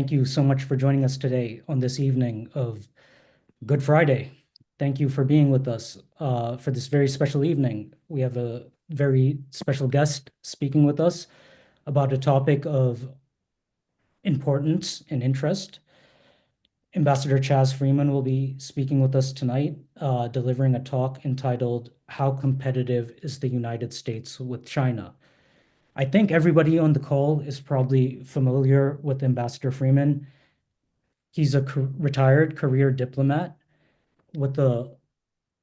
Thank you so much for joining us today on this evening of Good Friday. Thank you for being with us for this very special evening. We have a very special guest speaking with us about a topic of importance and interest. Ambassador Chas Freeman will be speaking with us tonight, delivering a talk entitled "How Competitive is the United States with China?" I think everybody on the call is probably familiar with Ambassador Freeman. He's a retired career diplomat with a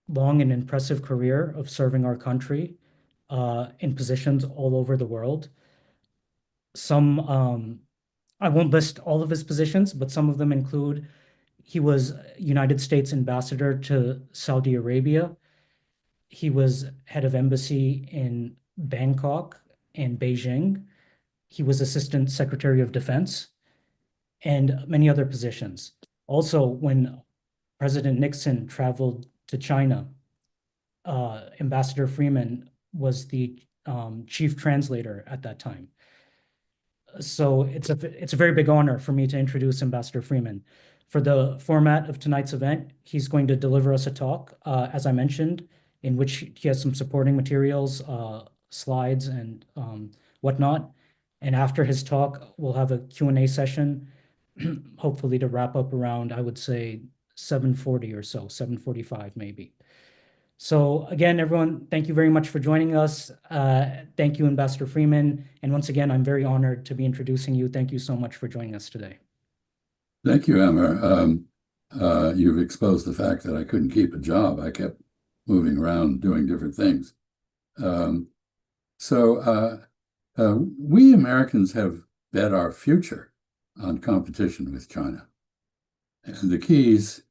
long and impressive career of serving our country in positions all over the world. I won't list all of his positions, but some of them include he was United States ambassador to Saudi Arabia. He was head of embassy in Bangkok and Beijing. He was assistant secretary of defense and many other positions. Also, when President Nixon traveled to China, Ambassador Freeman was the chief translator at that time. So it's a very big honor for me to introduce Ambassador Freeman. For the format of tonight's event, he's going to deliver us a talk, as I mentioned, in which he has some supporting materials, slides, and whatnot. And after his talk, we'll have a Q&A session, hopefully to wrap up around, I would say, 7:40 or so, 7:45 maybe. So again, everyone, thank you very much for joining us. Thank you, Ambassador Freeman. And once again, I'm very honored to be introducing you. Thank you so much for joining us today. Thank you, Emmer. You've exposed the fact that I couldn't keep a job. I kept moving around doing different things. We Americans have bet our future on competition with China. And the keys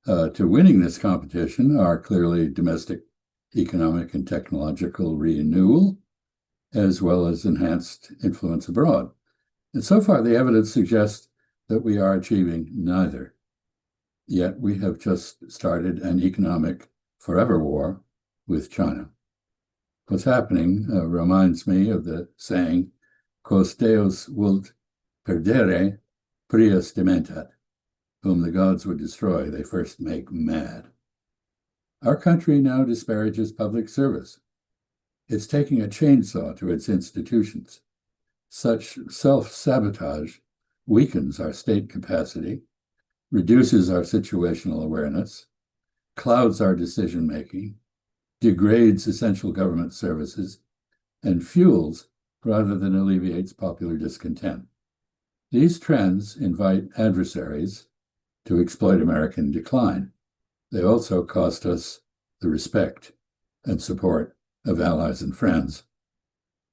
to winning this competition are clearly domestic economic and technological renewal, as well as enhanced influence abroad. And so far, the evidence suggests that we are achieving neither. Yet we have just started an economic forever war with China. What's happening reminds me of the saying, "Quos Deus vult perdere, prius dementat." Whom the gods would destroy, they first make mad. Our country now disparages public service. It's taking a chainsaw to its institutions. Such self-sabotage weakens our state capacity, reduces our situational awareness, clouds our decision-making, degrades essential government services, and fuels rather than alleviates popular discontent. These trends invite adversaries to exploit American decline. They also cost us the respect and support of allies and friends.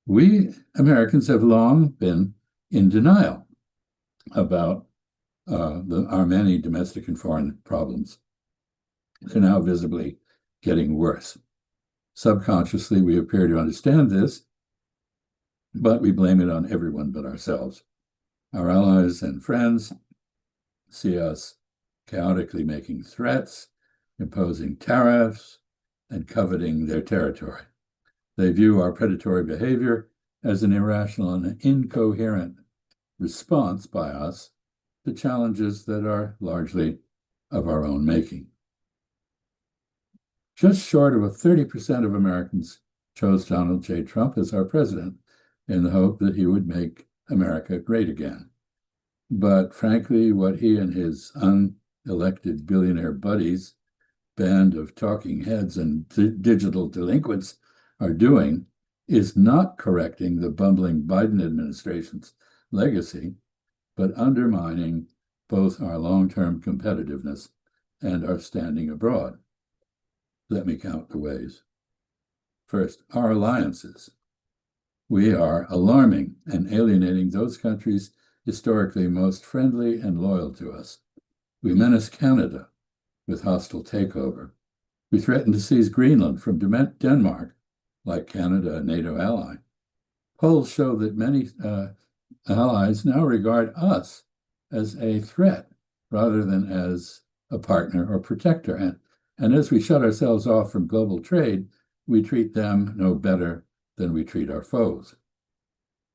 We Americans have long been in denial about our many domestic and foreign problems. They're now visibly getting worse. Subconsciously, we appear to understand this, but we blame it on everyone but ourselves. Our allies and friends see us chaotically making threats, imposing tariffs, and coveting their territory. They view our predatory behavior as an irrational and incoherent response by us to challenges that are largely of our own making. Just short of 30% of Americans chose Donald J. Trump as our president in the hope that he would make America great again. But frankly, what he and his unelected billionaire buddies, band of talking heads and digital delinquents are doing is not correcting the bumbling Biden administration's legacy, but undermining both our long-term competitiveness and our standing abroad. Let me count the ways. First, our alliances. We are alarming and alienating those countries historically most friendly and loyal to us. We menace Canada with hostile takeover. We threaten to seize Greenland from Denmark, like Canada, a NATO ally. Polls show that many allies now regard us as a threat rather than as a partner or protector. And as we shut ourselves off from global trade, we treat them no better than we treat our foes.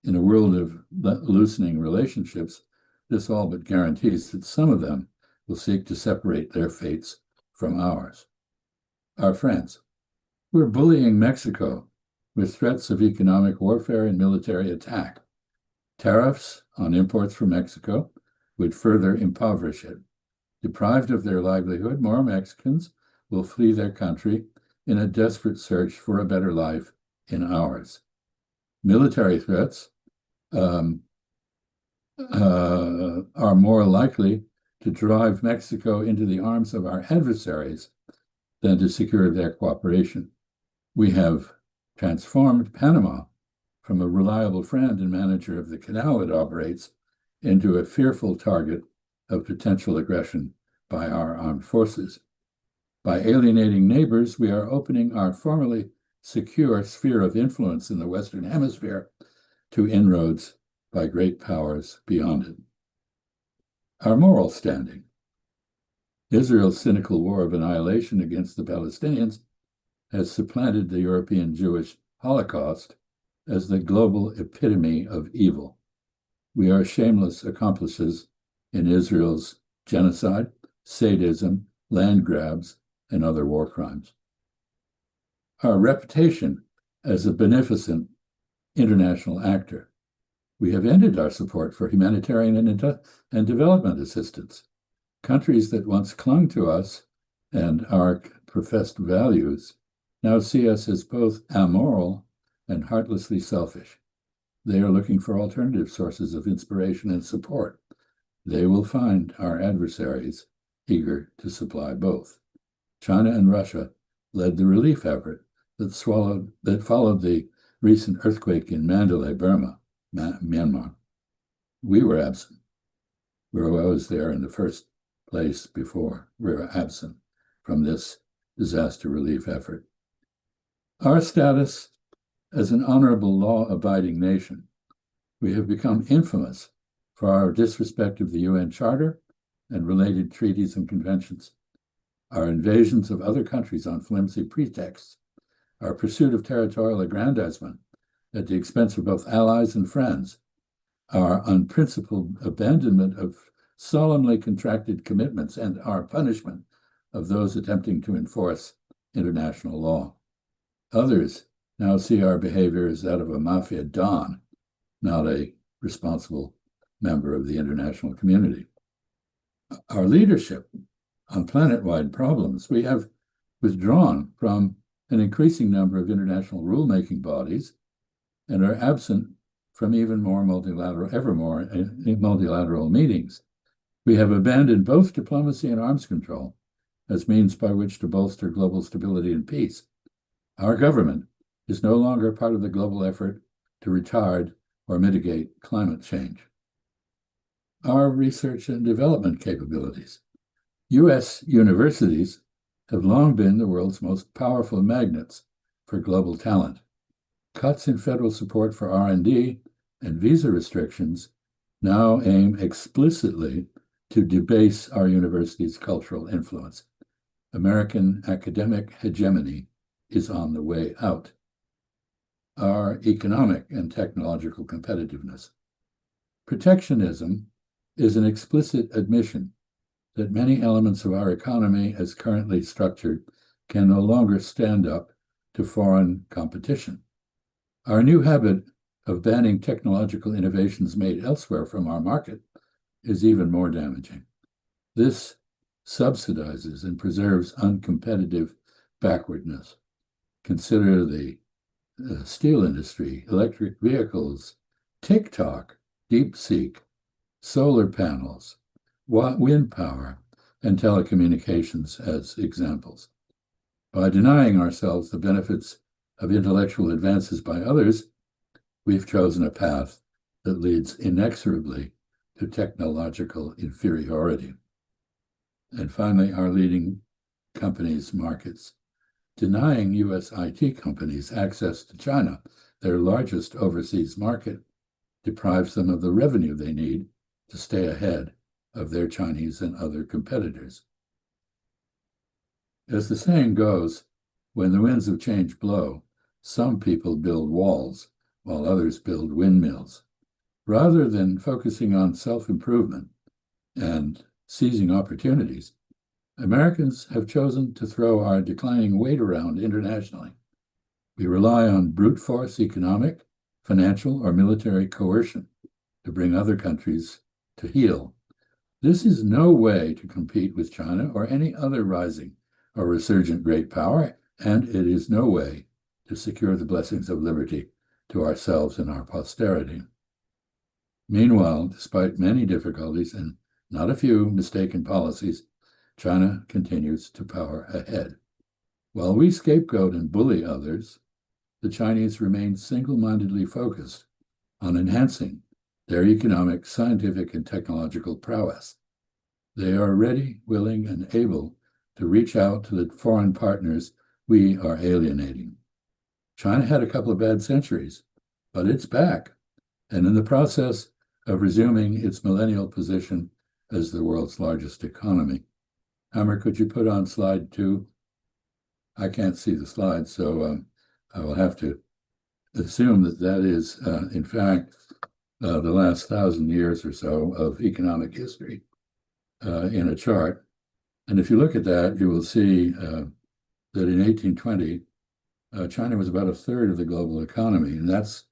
In a world of loosening relationships, this all but guarantees that some of them will seek to separate their fates from ours. Our friends, we're bullying Mexico with threats of economic warfare and military attack. Tariffs on imports from Mexico would further impoverish it. Deprived of their livelihood, more Mexicans will flee their country in a desperate search for a better life in ours. Military threats are more likely to drive Mexico into the arms of our adversaries than to secure their cooperation. We have transformed Panama from a reliable friend and manager of the canal it operates into a fearful target of potential aggression by our armed forces. By alienating neighbors, we are opening our formerly secure sphere of influence in the Western Hemisphere to inroads by great powers beyond it. Our moral standing. Israel's cynical war of annihilation against the Palestinians has supplanted the European Jewish Holocaust as the global epitome of evil. We are shameless accomplices in Israel's genocide, sadism, land grabs, and other war crimes. Our reputation as a beneficent international actor. We have ended our support for humanitarian and development assistance. Countries that once clung to us and our professed values now see us as both amoral and heartlessly selfish. They are looking for alternative sources of inspiration and support. They will find our adversaries eager to supply both. China and Russia led the relief effort that followed the recent earthquake in Mandalay, Burma, Myanmar. We were absent. I was there in the first place before. We were absent from this disaster relief effort. Our status as an honorable, law-abiding nation, we have become infamous for our disrespect of the UN Charter and related treaties and conventions, our invasions of other countries on flimsy pretexts, our pursuit of territorial aggrandizement at the expense of both allies and friends, our unprincipled abandonment of solemnly contracted commitments, and our punishment of those attempting to enforce international law. Others now see our behavior as that of a mafia don, not a responsible member of the international community. Our leadership on planet-wide problems, we have withdrawn from an increasing number of international rulemaking bodies and are absent from even more multilateral meetings. We have abandoned both diplomacy and arms control as means by which to bolster global stability and peace. Our government is no longer part of the global effort to retard or mitigate climate change. Our research and development capabilities. U.S. universities have long been the world's most powerful magnets for global talent. Cuts in federal support for R&D and visa restrictions now aim explicitly to debase our university's cultural influence. American academic hegemony is on the way out. Our economic and technological competitiveness. Protectionism is an explicit admission that many elements of our economy as currently structured can no longer stand up to foreign competition. Our new habit of banning technological innovations made elsewhere from our market is even more damaging. This subsidizes and preserves uncompetitive backwardness. Consider the steel industry, electric vehicles, TikTok, DeepSeek, solar panels, wind power, and telecommunications as examples. By denying ourselves the benefits of intellectual advances by others, we've chosen a path that leads inexorably to technological inferiority. And finally, our leading companies' markets. Denying U.S. IT companies access to China, their largest overseas market, deprives them of the revenue they need to stay ahead of their Chinese and other competitors. As the saying goes, when the winds of change blow, some people build walls while others build windmills. Rather than focusing on self-improvement and seizing opportunities, Americans have chosen to throw our declining weight around internationally. We rely on brute force economic, financial, or military coercion to bring other countries to heel. This is no way to compete with China or any other rising or resurgent great power, and it is no way to secure the blessings of liberty to ourselves and our posterity. Meanwhile, despite many difficulties and not a few mistaken policies, China continues to power ahead. While we scapegoat and bully others, the Chinese remain single-mindedly focused on enhancing their economic, scientific, and technological prowess. They are ready, willing, and able to reach out to the foreign partners we are alienating. China had a couple of bad centuries, but it's back, and in the process of resuming its millennial position as the world's largest economy. Hammer, could you put on slide 2? I can't see the slide, so I will have to assume that that is, in fact, the last 1,000 years or so of economic history in a chart. And if you look at that, you will see that in 1820, China was about a third of the global economy, and that's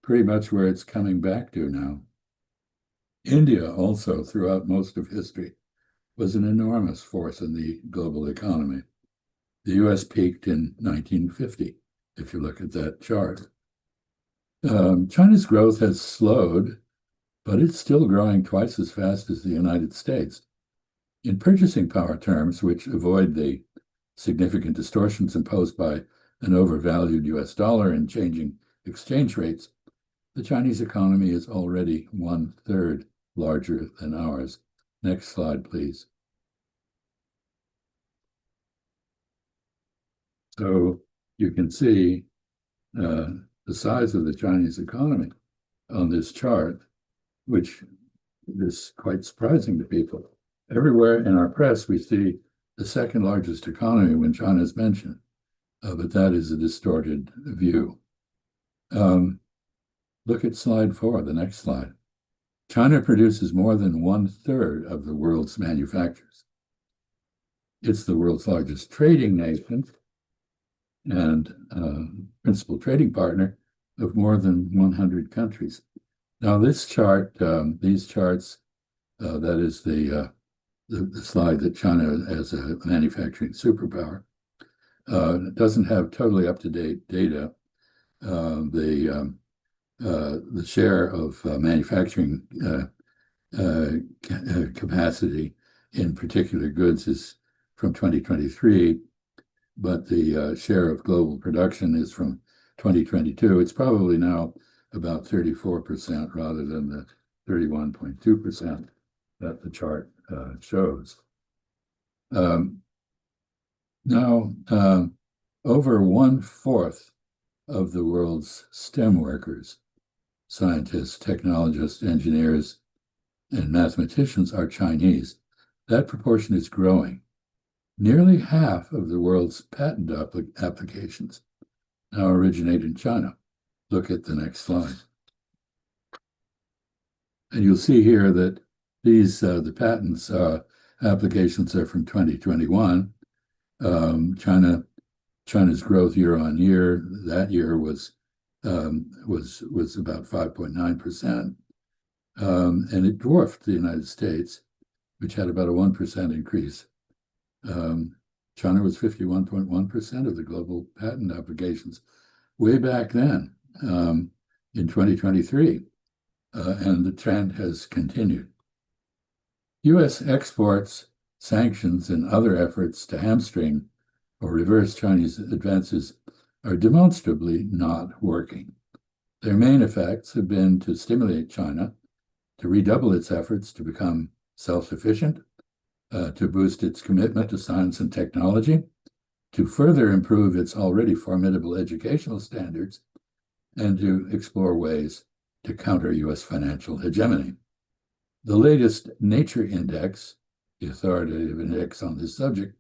pretty much where it's coming back to now. India also, throughout most of history, was an enormous force in the global economy. The US peaked in 1950, if you look at that chart. China's growth has slowed, but it's still growing twice as fast as the United States. In purchasing power terms, which avoid the significant distortions imposed by an overvalued US dollar and changing exchange rates, the Chinese economy is already 1/3 larger than ours. Next slide, please. So you can see the size of the Chinese economy on this chart, which is quite surprising to people. Everywhere in our press, we see the second largest economy when China is mentioned, but that is a distorted view. Look at slide 4, the next slide. China produces more than 1/3 of the world's manufacturers. It's the world's largest trading nation and principal trading partner of more than 100 countries. Now, this chart, these charts, that is the slide that China as a manufacturing superpower doesn't have totally up-to-date data. The share of manufacturing capacity in particular goods is from 2023, but the share of global production is from 2022. It's probably now about 34% rather than the 31.2% that the chart shows. Now, over 1/4 of the world's STEM workers, scientists, technologists, engineers, and mathematicians are Chinese. That proportion is growing. Nearly half of the world's patent applications now originate in China. Look at the next slide. And you'll see here that these, the patents applications are from 2021. China's growth year on year, that year was about 5.9%. And it dwarfed the United States, which had about a 1% increase. China was 51.1% of the global patent applications way back then in 2023, and the trend has continued. U.S. exports, sanctions, and other efforts to hamstring or reverse Chinese advances are demonstrably not working. Their main effects have been to stimulate China to redouble its efforts to become self-sufficient, to boost its commitment to science and technology, to further improve its already formidable educational standards, and to explore ways to counter U.S. financial hegemony. The latest Nature Index, the authoritative index on this subject,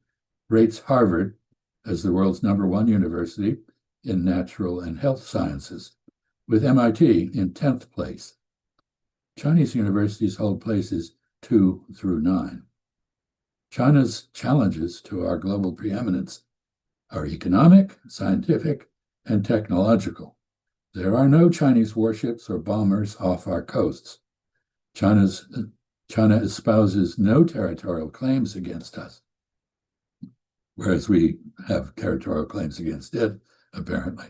rates Harvard as the world's #1 university in natural and health sciences, with MIT in 10th place. Chinese universities hold places 2 through 9. China's challenges to our global preeminence are economic, scientific, and technological. There are no Chinese warships or bombers off our coasts. China espouses no territorial claims against us, whereas we have territorial claims against it, apparently.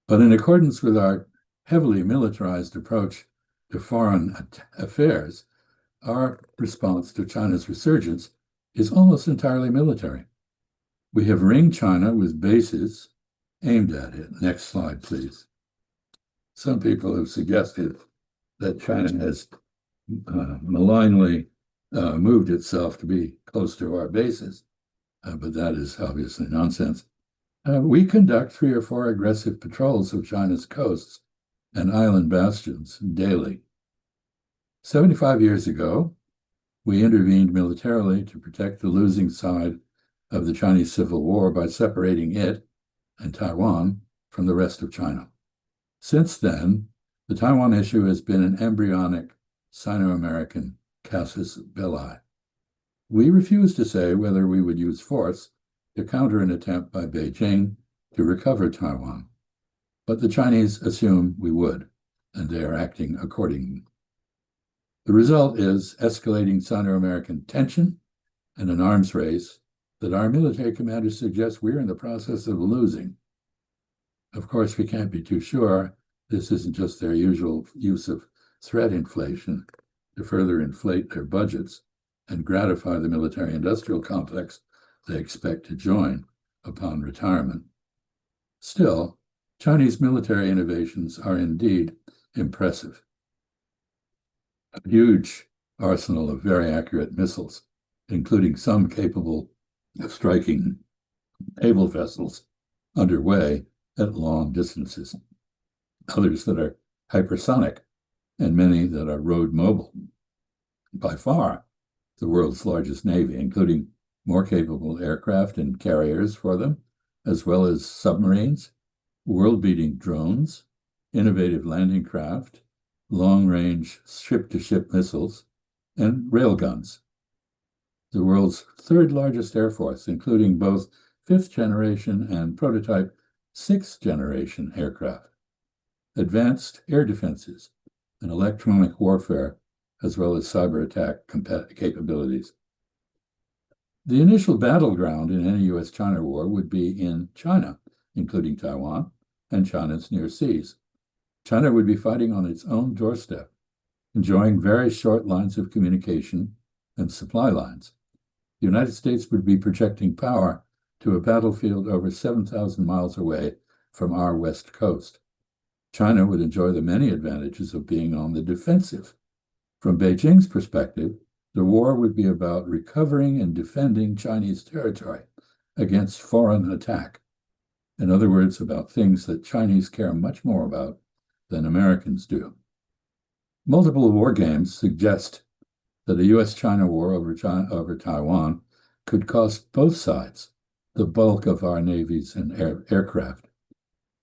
But in accordance with our heavily militarized approach to foreign affairs, our response to China's resurgence is almost entirely military. We have ringed China with bases aimed at it. Next slide, please. Some people have suggested that China has malignly moved itself to be close to our bases, but that is obviously nonsense. We conduct 3 or 4 aggressive patrols of China's coasts and island bastions daily. 75 years ago, we intervened militarily to protect the losing side of the Chinese Civil War by separating it and Taiwan from the rest of China. Since then, the Taiwan issue has been an embryonic Sino-American casus belli. We refuse to say whether we would use force to counter an attempt by Beijing to recover Taiwan, but the Chinese assume we would, and they are acting accordingly. The result is escalating Sino-American tension and an arms race that our military commanders suggest we're in the process of losing. Of course, we can't be too sure this isn't just their usual use of threat inflation to further inflate their budgets and gratify the military-industrial complex they expect to join upon retirement. Still, Chinese military innovations are indeed impressive. A huge arsenal of very accurate missiles, including some capable of striking naval vessels underway at long distances, others that are hypersonic, and many that are road mobile. By far, the world's largest navy, including more capable aircraft and carriers for them, as well as submarines, world-beating drones, innovative landing craft, long-range ship-to-ship missiles, and railguns. The world's 3rd largest air force, including both 5th generation and prototype 6th generation aircraft, advanced air defenses, and electronic warfare, as well as cyber attack capabilities. The initial battleground in any U.S.-China war would be in China, including Taiwan and China's near seas. China would be fighting on its own doorstep, enjoying very short lines of communication and supply lines. The United States would be projecting power to a battlefield over 7,000 miles away from our west coast. China would enjoy the many advantages of being on the defensive. From Beijing's perspective, the war would be about recovering and defending Chinese territory against foreign attack. In other words, about things that Chinese care much more about than Americans do. Multiple war games suggest that a U.S.-China war over Taiwan could cost both sides the bulk of our navies and aircraft.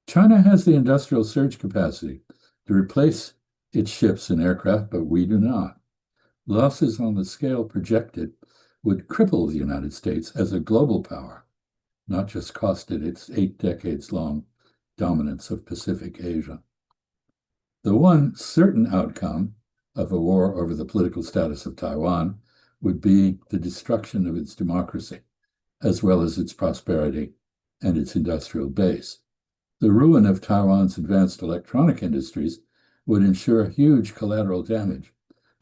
China has the industrial surge capacity to replace its ships and aircraft, but we do not. Losses on the scale projected would cripple the United States as a global power, not just cost it its 8 decades-long dominance of Pacific Asia. The one certain outcome of a war over the political status of Taiwan would be the destruction of its democracy, as well as its prosperity and its industrial base. The ruin of Taiwan's advanced electronic industries would ensure huge collateral damage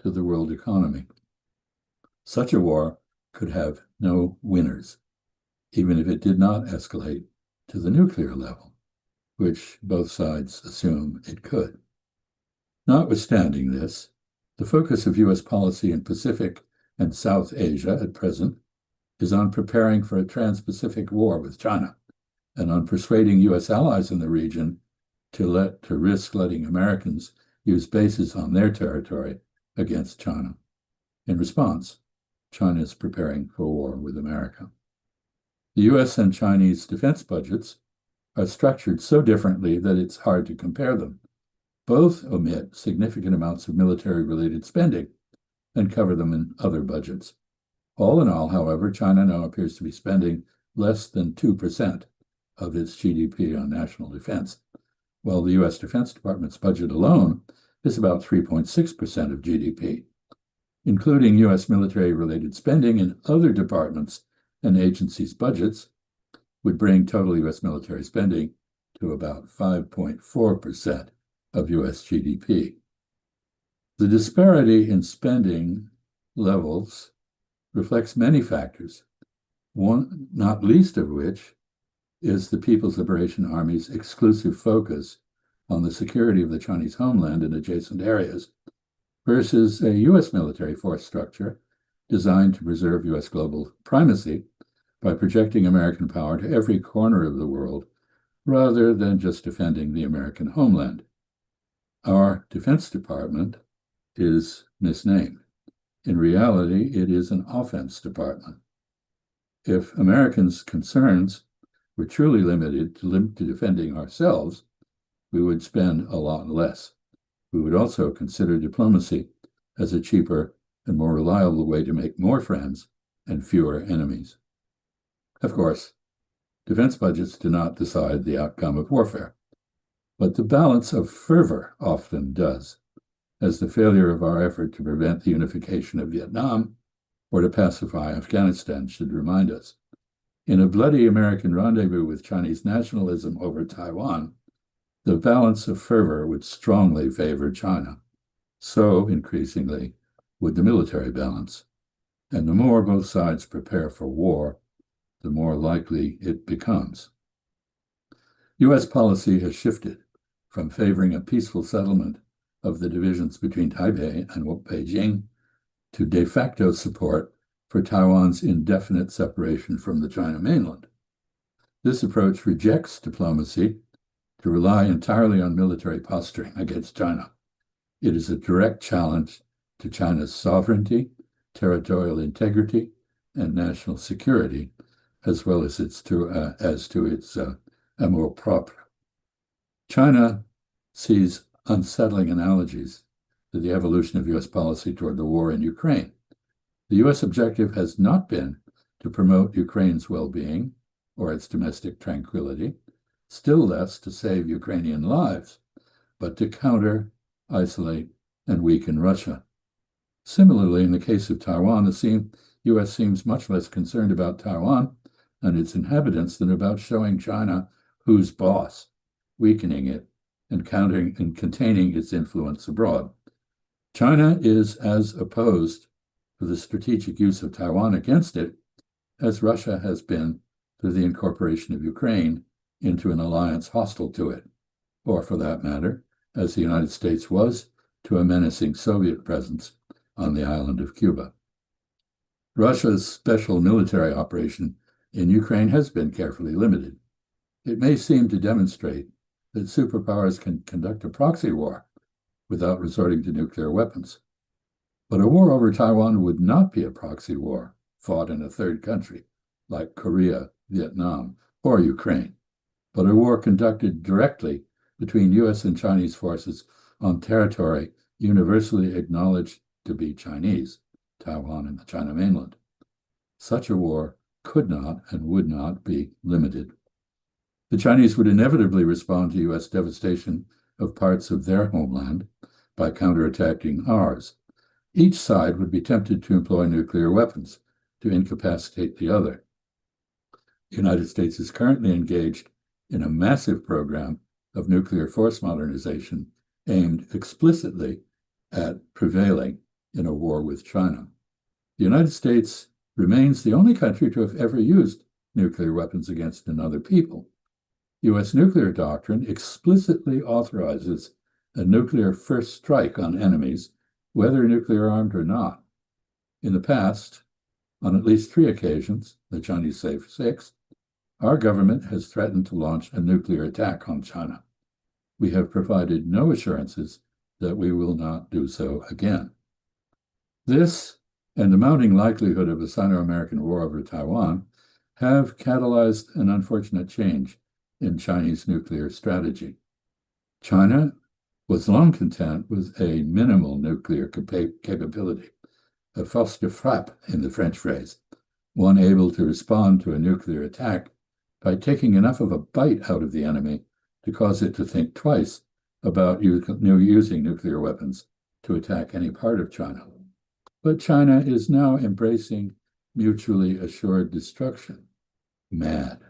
to the world economy. Such a war could have no winners, even if it did not escalate to the nuclear level, which both sides assume it could. Notwithstanding this, the focus of U.S. policy in Pacific and South Asia at present is on preparing for a trans-Pacific war with China and on persuading U.S. allies in the region to risk letting Americans use bases on their territory against China. In response, China is preparing for war with America. The U.S. and Chinese defense budgets are structured so differently that it's hard to compare them. Both omit significant amounts of military-related spending and cover them in other budgets. All in all, however, China now appears to be spending less than 2% of its GDP on national defense, while the U.S. Defense Department's budget alone is about 3.6% of GDP. Including U.S. military-related spending in other departments and agencies' budgets would bring total U.S. military spending to about 5.4% of U.S. GDP. The disparity in spending levels reflects many factors, one not least of which is the People's Liberation Army's exclusive focus on the security of the Chinese homeland and adjacent areas versus a U.S. military force structure designed to preserve U.S. global primacy by projecting American power to every corner of the world rather than just defending the American homeland. Our Defense Department is misnamed. In reality, it is an offense department. If Americans' concerns were truly limited to defending ourselves, we would spend a lot less. We would also consider diplomacy as a cheaper and more reliable way to make more friends and fewer enemies. Of course, defense budgets do not decide the outcome of warfare, but the balance of fervor often does, as the failure of our effort to prevent the unification of Vietnam or to pacify Afghanistan should remind us. In a bloody American rendezvous with Chinese nationalism over Taiwan, the balance of fervor would strongly favor China. So, increasingly, would the military balance. And the more both sides prepare for war, the more likely it becomes. U.S. policy has shifted from favoring a peaceful settlement of the divisions between Taipei and Beijing to de facto support for Taiwan's indefinite separation from the China mainland. This approach rejects diplomacy to rely entirely on military posturing against China. It is a direct challenge to China's sovereignty, territorial integrity, and national security, as well as to its amour propre. China sees unsettling analogies to the evolution of U.S. policy toward the war in Ukraine. The U.S. objective has not been to promote Ukraine's well-being or its domestic tranquility, still less to save Ukrainian lives, but to counter, isolate, and weaken Russia. Similarly, in the case of Taiwan, the U.S. seems much less concerned about Taiwan and its inhabitants than about showing China who's boss, weakening it, and countering and containing its influence abroad. China is as opposed to the strategic use of Taiwan against it as Russia has been to the incorporation of Ukraine into an alliance hostile to it, or for that matter, as the United States was to a menacing Soviet presence on the island of Cuba. Russia's special military operation in Ukraine has been carefully limited. It may seem to demonstrate that superpowers can conduct a proxy war without resorting to nuclear weapons. But a war over Taiwan would not be a proxy war fought in a third country like Korea, Vietnam, or Ukraine, but a war conducted directly between U.S. and Chinese forces on territory universally acknowledged to be Chinese, Taiwan and the China mainland. Such a war could not and would not be limited. The Chinese would inevitably respond to U.S. devastation of parts of their homeland by counterattacking ours. Each side would be tempted to employ nuclear weapons to incapacitate the other. The United States is currently engaged in a massive program of nuclear force modernization aimed explicitly at prevailing in a war with China. The United States remains the only country to have ever used nuclear weapons against another people. U.S. nuclear doctrine explicitly authorizes a nuclear first strike on enemies, whether nuclear armed or not. In the past, on at least 3 occasions, the Chinese say 6, our government has threatened to launch a nuclear attack on China. We have provided no assurances that we will not do so again. This and the mounting likelihood of a Sino-American war over Taiwan have catalyzed an unfortunate change in Chinese nuclear strategy. China was long content with a minimal nuclear capability, a force de frappe in the French phrase, one able to respond to a nuclear attack by taking enough of a bite out of the enemy to cause it to think twice about using nuclear weapons to attack any part of China. But China is now embracing mutually assured destruction, mad,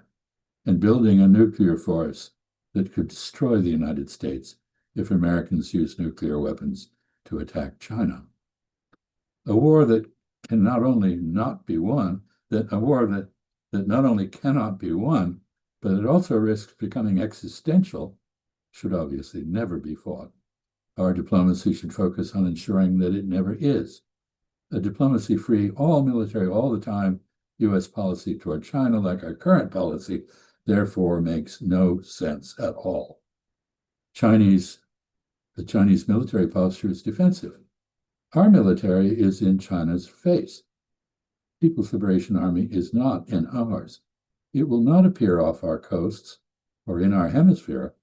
and building a nuclear force that could destroy the United States if Americans use nuclear weapons to attack China. A war that can not only not be won, that not only cannot be won, but it also risks becoming existential, should obviously never be fought. Our diplomacy should focus on ensuring that it never is. A diplomacy-free, all military, all the time U.S. policy toward China, like our current policy, therefore makes no sense at all. The Chinese military posture is defensive. Our military is in China's face. People's Liberation Army is not in ours. It will not appear off our coasts or in our hemisphere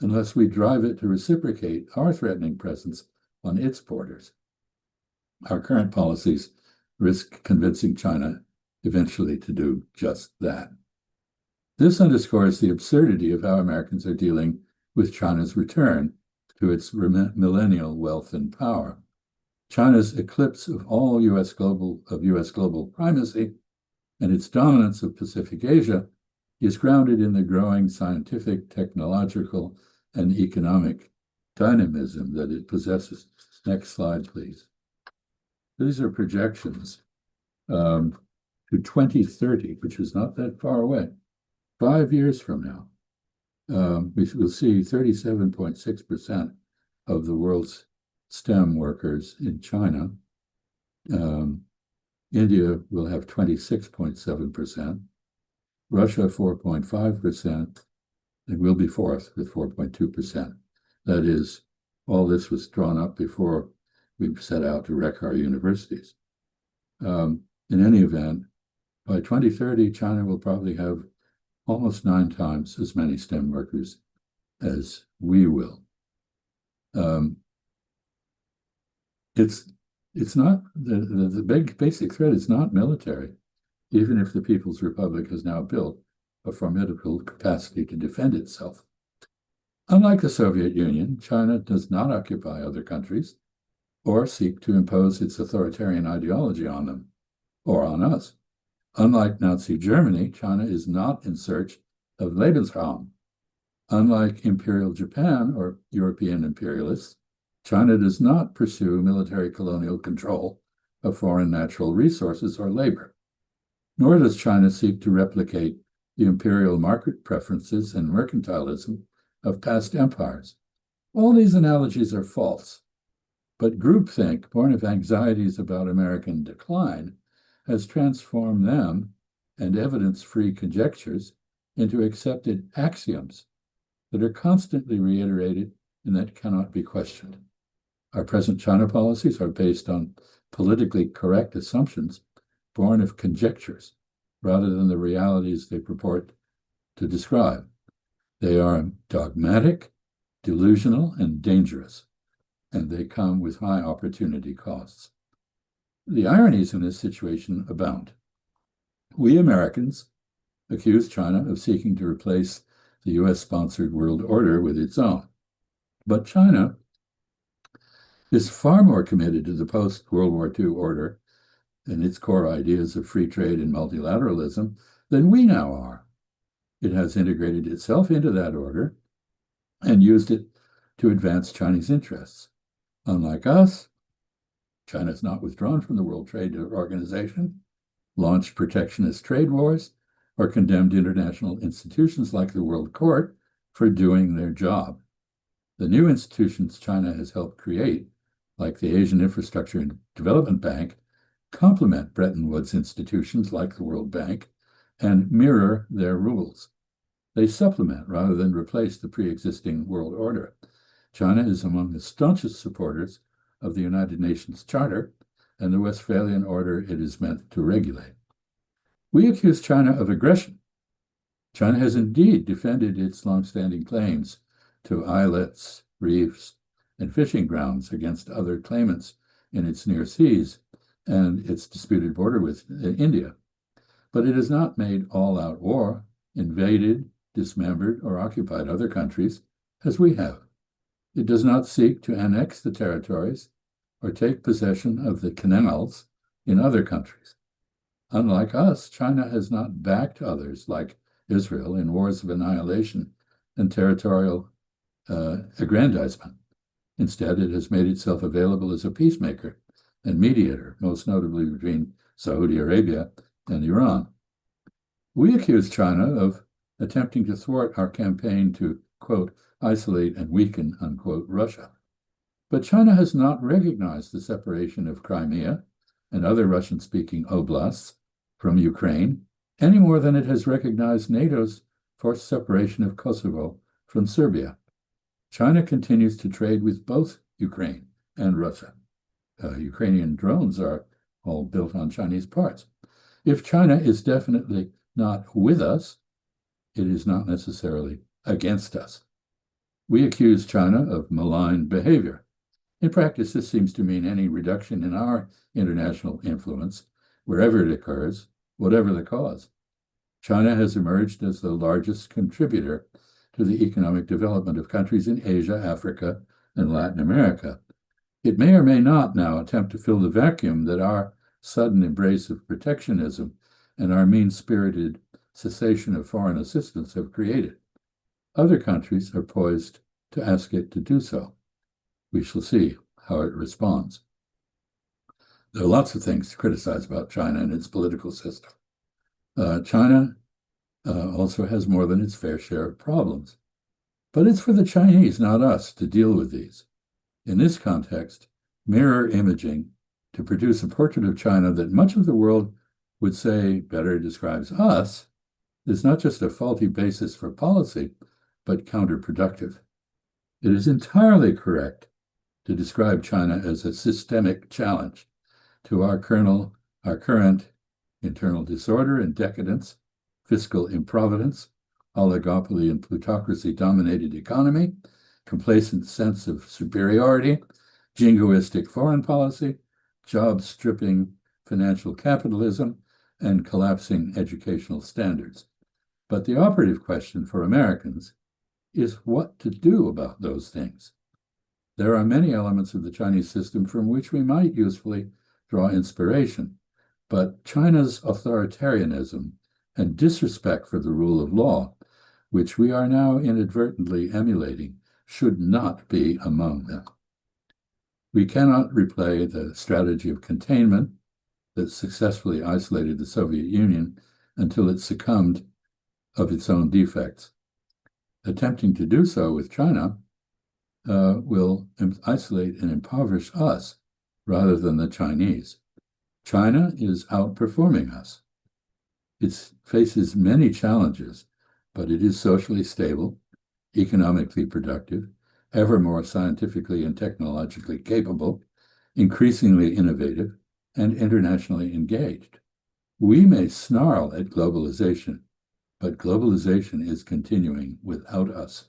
unless we drive it to reciprocate our threatening presence on its borders. Our current policies risk convincing China eventually to do just that. This underscores the absurdity of how Americans are dealing with China's return to its millennial wealth and power. China's eclipse of all U.S. global primacy and its dominance of Pacific Asia is grounded in the growing scientific, technological, and economic dynamism that it possesses. Next slide, please. These are projections to 2030, which is not that far away. 5 years from now, we will see 37.6% of the world's STEM workers in China. India will have 26.7%, Russia 4.5%, and we'll be fourth with 4.2%. That is, all this was drawn up before we set out to wreck our universities. In any event, by 2030, China will probably have almost 9 times as many STEM workers as we will. It's not the big basic threat is not military, even if the People's Republic has now built a formidable capacity to defend itself. Unlike the Soviet Union, China does not occupy other countries or seek to impose its authoritarian ideology on them or on us. Unlike Nazi Germany, China is not in search of Lebensraum. Unlike Imperial Japan or European imperialists, China does not pursue military colonial control of foreign natural resources or labor, nor does China seek to replicate the imperial market preferences and mercantilism of past empires. All these analogies are false, but groupthink, born of anxieties about American decline, has transformed them and evidence-free conjectures into accepted axioms that are constantly reiterated and that cannot be questioned. Our present China policies are based on politically correct assumptions born of conjectures rather than the realities they purport to describe. They are dogmatic, delusional, and dangerous, and they come with high opportunity costs. The ironies in this situation abound. We Americans accuse China of seeking to replace the US-sponsored world order with its own. But China is far more committed to the post-World War II order and its core ideas of free trade and multilateralism than we now are. It has integrated itself into that order and used it to advance Chinese interests. Unlike us, China has not withdrawn from the World Trade Organization, launched protectionist trade wars, or condemned international institutions like the World Court for doing their job. The new institutions China has helped create, like the Asian Infrastructure and Development Bank, complement Bretton Woods institutions like the World Bank and mirror their rules. They supplement rather than replace the pre-existing world order. China is among the staunchest supporters of the United Nations Charter and the Westphalian Order it is meant to regulate. We accuse China of aggression. China has indeed defended its longstanding claims to islets, reefs, and fishing grounds against other claimants in its near seas and its disputed border with India. But it has not made all-out war, invaded, dismembered, or occupied other countries, as we have. It does not seek to annex the territories or take possession of the canals in other countries. Unlike us, China has not backed others like Israel in wars of annihilation and territorial aggrandizement. Instead, it has made itself available as a peacemaker and mediator, most notably between Saudi Arabia and Iran. We accuse China of attempting to thwart our campaign to, quote, isolate and weaken, unquote, Russia. But China has not recognized the separation of Crimea and other Russian-speaking oblasts from Ukraine any more than it has recognized NATO's forced separation of Kosovo from Serbia. China continues to trade with both Ukraine and Russia. Ukrainian drones are all built on Chinese parts. If China is definitely not with us, it is not necessarily against us. We accuse China of malign behavior. In practice, this seems to mean any reduction in our international influence, wherever it occurs, whatever the cause. China has emerged as the largest contributor to the economic development of countries in Asia, Africa, and Latin America. It may or may not now attempt to fill the vacuum that our sudden embrace of protectionism and our mean-spirited cessation of foreign assistance have created. Other countries are poised to ask it to do so. We shall see how it responds. There are lots of things to criticize about China and its political system. China also has more than its fair share of problems. But it's for the Chinese, not us, to deal with these. In this context, mirror imaging to produce a portrait of China that much of the world would say better describes us is not just a faulty basis for policy, but counterproductive. It is entirely correct to describe China as a systemic challenge to our current internal disorder and decadence, fiscal improvidence, oligopoly and plutocracy-dominated economy, complacent sense of superiority, jingoistic foreign policy, job-stripping financial capitalism, and collapsing educational standards. But the operative question for Americans is what to do about those things. There are many elements of the Chinese system from which we might usefully draw inspiration, but China's authoritarianism and disrespect for the rule of law, which we are now inadvertently emulating, should not be among them. We cannot replay the strategy of containment that successfully isolated the Soviet Union until it succumbed of its own defects. Attempting to do so with China will isolate and impoverish us rather than the Chinese. China is outperforming us. It faces many challenges, but it is socially stable, economically productive, ever more scientifically and technologically capable, increasingly innovative, and internationally engaged. We may snarl at globalization, but globalization is continuing without us,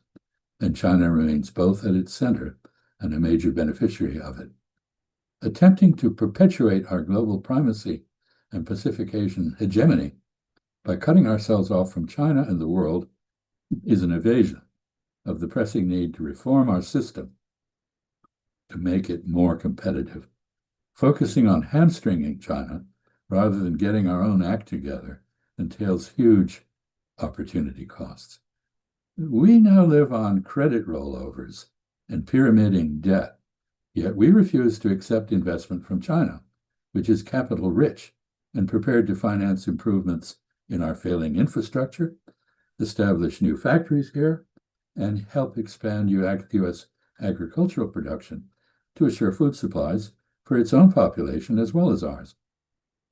and China remains both at its center and a major beneficiary of it. Attempting to perpetuate our global primacy and pacification hegemony by cutting ourselves off from China and the world is an evasion of the pressing need to reform our system to make it more competitive. Focusing on hamstringing China rather than getting our own act together entails huge opportunity costs. We now live on credit rollovers and pyramiding debt, yet we refuse to accept investment from China, which is capital rich and prepared to finance improvements in our failing infrastructure, establish new factories here, and help expand U.S. agricultural production to assure food supplies for its own population as well as ours.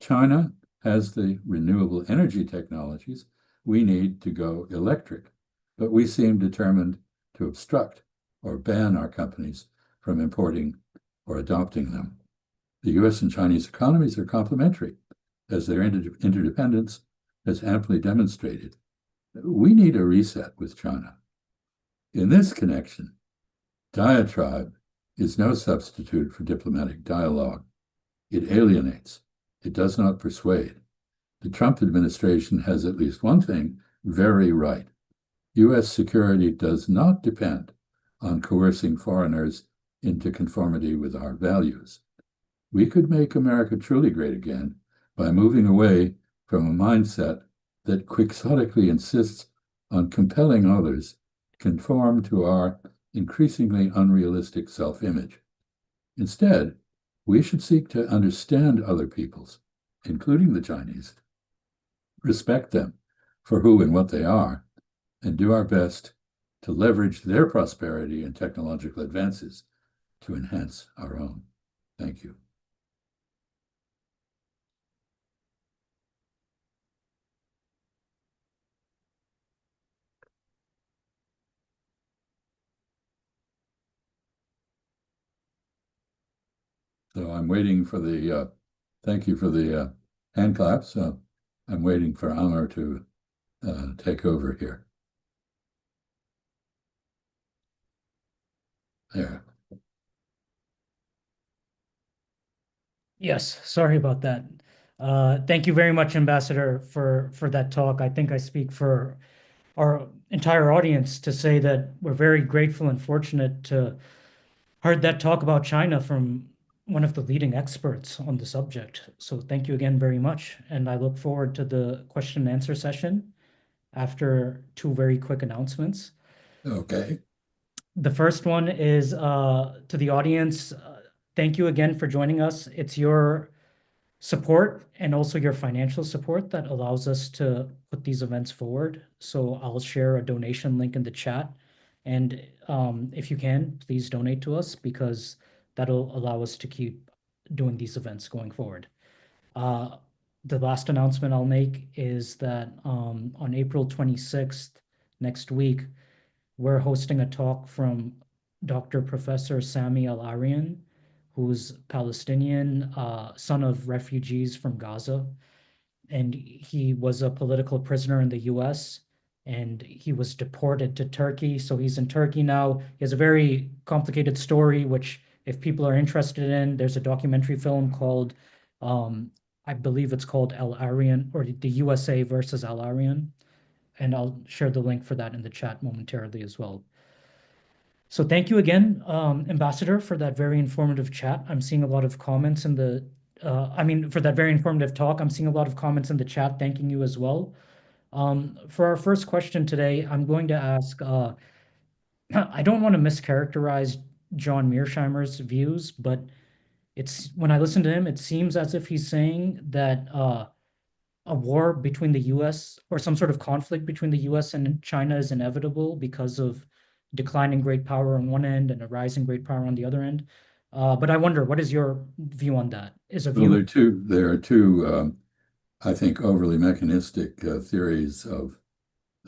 China has the renewable energy technologies we need to go electric, but we seem determined to obstruct or ban our companies from importing or adopting them. The U.S. and Chinese economies are complementary, as their interdependence has amply demonstrated. We need a reset with China. In this connection, diatribe is no substitute for diplomatic dialogue. It alienates. It does not persuade. The Trump administration has at least one thing very right. U.S. security does not depend on coercing foreigners into conformity with our values. We could make America truly great again by moving away from a mindset that quixotically insists on compelling others conform to our increasingly unrealistic self-image. Instead, we should seek to understand other peoples, including the Chinese, respect them for who and what they are, and do our best to leverage their prosperity and technological advances to enhance our own. Thank you. So I'm waiting for the, thank you for the hand claps. I'm waiting for Amr to take over here. There. Yes, sorry about that. Thank you very much, Ambassador, for that talk. I think I speak for our entire audience to say that we're very grateful and fortunate to heard that talk about China from one of the leading experts on the subject. So thank you again very much, and I look forward to the question and answer session after two very quick announcements. Okay. The first one is to the audience. Thank you again for joining us. It's your support and also your financial support that allows us to put these events forward. So I'll share a donation link in the chat. And if you can, please donate to us because that'll allow us to keep doing these events going forward. The last announcement I'll make is that on April 26th, next week, we're hosting a talk from Dr. Professor Sami Al-Arian, who's Palestinian, son of refugees from Gaza. And he was a political prisoner in the US and he was deported to Turkey. So he's in Turkey now. He has a very complicated story, which if people are interested in, there's a documentary film called, I believe it's called Al-Arian or the USA versus Al-Arian. And I'll share the link for that in the chat momentarily as well. So thank you again, Ambassador, for that very informative chat. I'm seeing a lot of comments in the, for that very informative talk. I'm seeing a lot of comments in the chat thanking you as well. For our first question today, I'm going to ask, I don't want to mischaracterize John Mearsheimer's views, but it's when I listen to him, it seems as if he's saying that a war between the US or some sort of conflict between the US and China is inevitable because of declining great power on one end and a rising great power on the other end. But I wonder, what is your view on that? Well, there are two I think, overly mechanistic theories of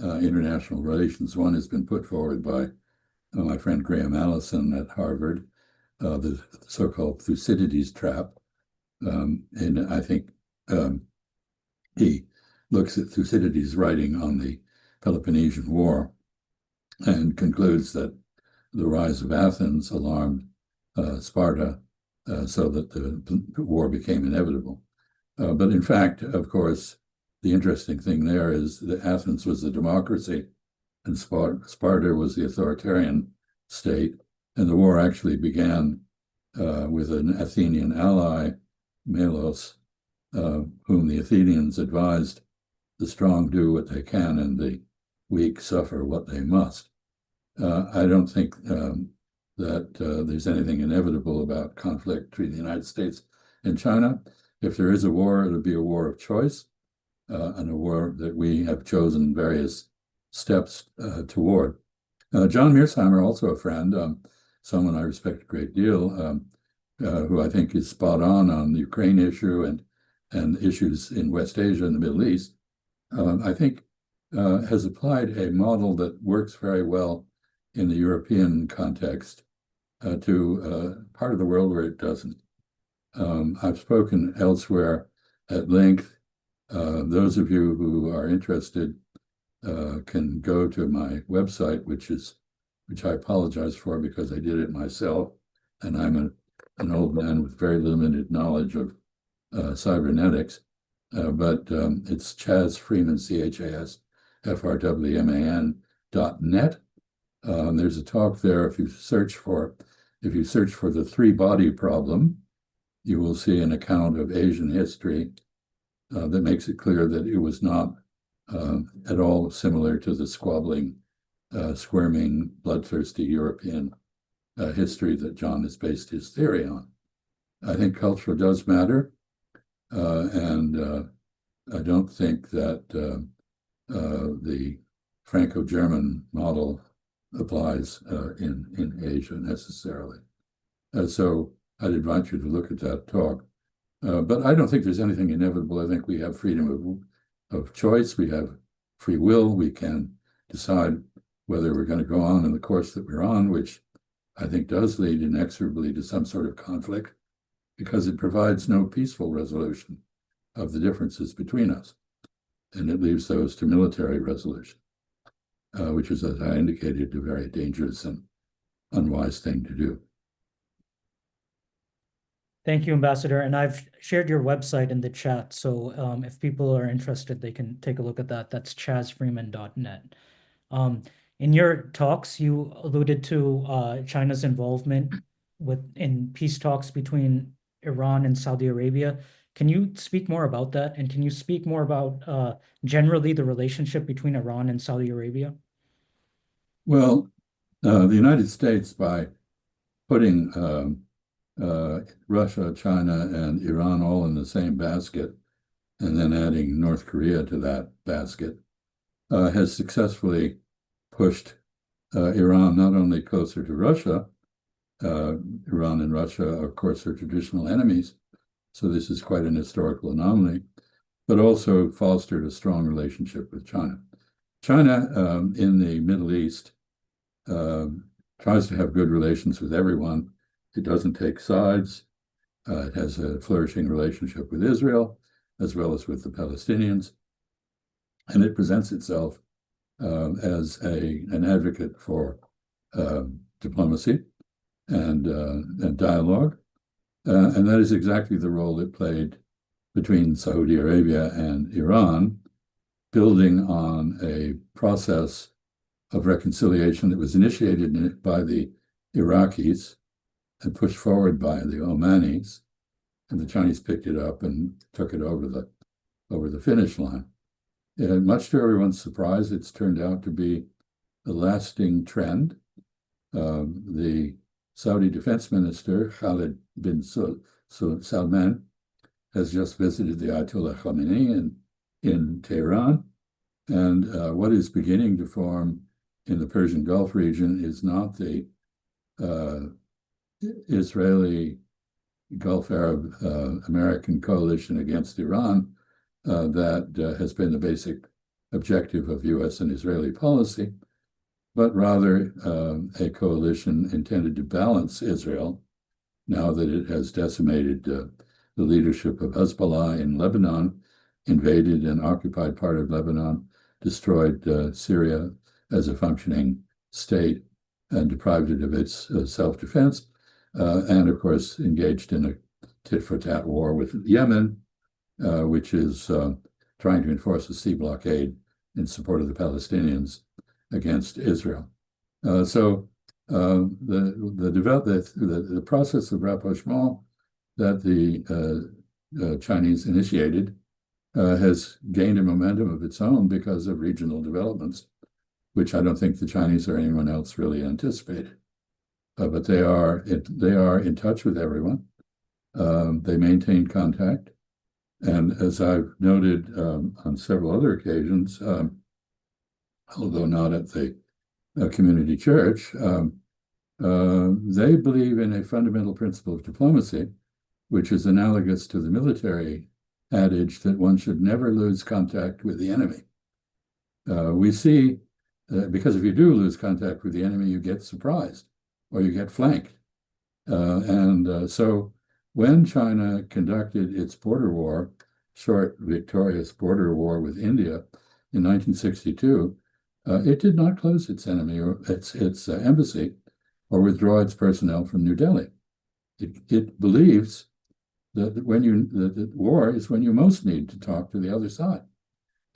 international relations. One has been put forward by my friend Graham Allison at Harvard, the so-called Thucydides trap. And I think he looks at Thucydides' writing on the Peloponnesian War and concludes that the rise of Athens alarmed Sparta so that the war became inevitable. But in fact, of course, the interesting thing there is that Athens was a democracy and Sparta was the authoritarian state. And the war actually began with an Athenian ally, Melos, whom the Athenians advised, the strong do what they can and the weak suffer what they must. I don't think that there's anything inevitable about conflict between the United States and China. If there is a war, it'll be a war of choice and a war that we have chosen various steps toward. John Mearsheimer, also a friend, someone I respect a great deal, who I think is spot on the Ukraine issue and issues in West Asia and the Middle East, I think has applied a model that works very well in the European context to part of the world where it doesn't. I've spoken elsewhere at length. Those of you who are interested can go to my website, which I apologize for because I did it myself, and I'm an old man with very limited knowledge of cybernetics, but it's Chas Freeman, ChasFrwman.net. There's a talk there. If you search for the three-body problem, you will see an account of Asian history that makes it clear that it was not at all similar to the squabbling, squirming, bloodthirsty European history that John has based his theory on. I think culture does matter, and I don't think that the Franco-German model applies in Asia necessarily. So I'd invite you to look at that talk. But I don't think there's anything inevitable. I think we have freedom of choice. We have free will. We can decide whether we're going to go on in the course that we're on, which I think does lead inexorably to some sort of conflict, because it provides no peaceful resolution of the differences between us. And it leaves those to military resolution, which is, as I indicated, a very dangerous and unwise thing to do. Thank you, Ambassador. And I've shared your website in the chat. So if people are interested, they can take a look at that. That's chasfreeman.net. In your talks, you alluded to China's involvement in peace talks between Iran and Saudi Arabia. Can you speak more about that? And can you speak more about generally the relationship between Iran and Saudi Arabia? Well, the United States, by putting Russia, China, and Iran all in the same basket, and then adding North Korea to that basket, has successfully pushed Iran not only closer to Russia. Iran and Russia, of course, are traditional enemies, so this is quite an historical anomaly, but also fostered a strong relationship with China. China in the Middle East tries to have good relations with everyone. It doesn't take sides. It has a flourishing relationship with Israel, as well as with the Palestinians. And it presents itself as an advocate for diplomacy and dialogue. And that is exactly the role it played between Saudi Arabia and Iran, building on a process of reconciliation that was initiated by the Iraqis and pushed forward by the Omanis, and the Chinese picked it up and took it over the finish line. And much to everyone's surprise, it's turned out to be a lasting trend. The Saudi Defense Minister, Khalid bin Salman, has just visited the Ayatollah Khamenei in Tehran. And what is beginning to form in the Persian Gulf region is not the Israeli Gulf Arab American coalition against Iran that has been the basic objective of US and Israeli policy, but rather a coalition intended to balance Israel now that it has decimated the leadership of Hezbollah in Lebanon, invaded and occupied part of Lebanon, destroyed Syria as a functioning state, and deprived it of its self-defense, and of course engaged in a tit-for-tat war with Yemen, which is trying to enforce a sea blockade in support of the Palestinians against Israel. So the process of rapprochement that the Chinese initiated has gained a momentum of its own because of regional developments, which I don't think the Chinese or anyone else really anticipated. But they are in touch with everyone. They maintain contact. And as I've noted on several other occasions, although not at the community church, they believe in a fundamental principle of diplomacy, which is analogous to the military adage that one should never lose contact with the enemy. We see, because if you do lose contact with the enemy, you get surprised or you get flanked. So when China conducted its border war, short, victorious border war with India in 1962, it did not close its enemy or its embassy or withdraw its personnel from New Delhi. It believes that that war is when you most need to talk to the other side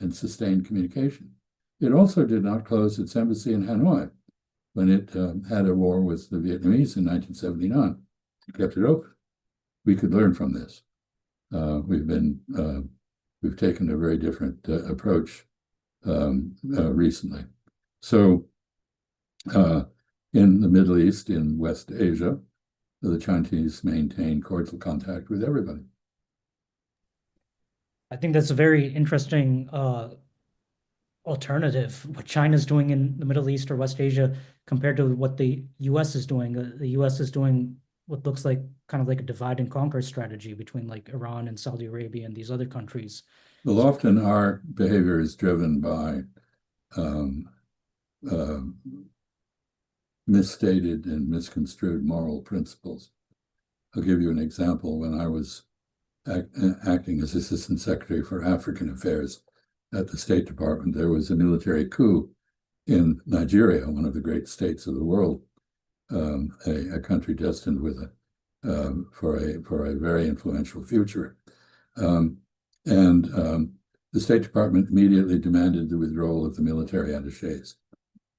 and sustain communication. It also did not close its embassy in Hanoi when it had a war with the Vietnamese in 1979. It kept it open. We could learn from this. We've taken a very different approach recently. So in the Middle East, in West Asia, the Chinese maintain cordial contact with everybody. I think that's a very interesting alternative, what China's doing in the Middle East or West Asia compared to what the US is doing. The US is doing what looks like kind of like a divide and conquer strategy between like Iran and Saudi Arabia and these other countries. Well, often our behavior is driven by uh, misstated and misconstrued moral principles. I'll give you an example. When I was acting as Assistant Secretary for African Affairs at the State Department, there was a military coup in Nigeria, one of the great states of the world, a country destined with for a very influential future. The State Department immediately demanded the withdrawal of the military attaches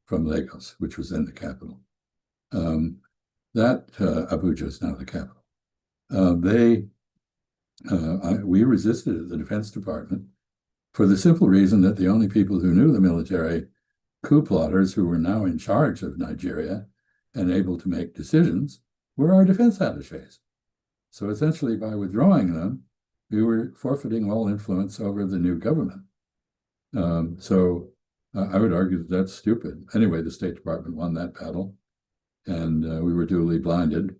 from Lagos, which was then the capital. Abuja is now the capital. We resisted at the Defense Department for the simple reason that the only people who knew the military coup plotters who were now in charge of Nigeria and able to make decisions were our defense attaches. So essentially, by withdrawing them, we were forfeiting all influence over the new government. I would argue that that's stupid. Anyway, the State Department won that battle, and we were duly blinded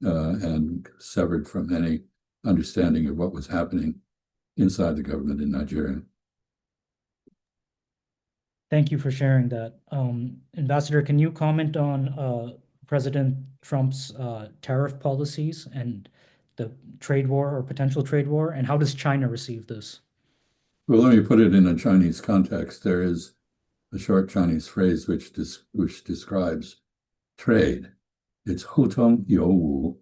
and severed from any understanding of what was happening inside the government in Nigeria. Thank you for sharing that. Ambassador, can you comment on President Trump's tariff policies and the trade war or potential trade war, and how does China receive this? Well, let me put it in a Chinese context. There is a short Chinese phrase which describes trade. It's hutong you,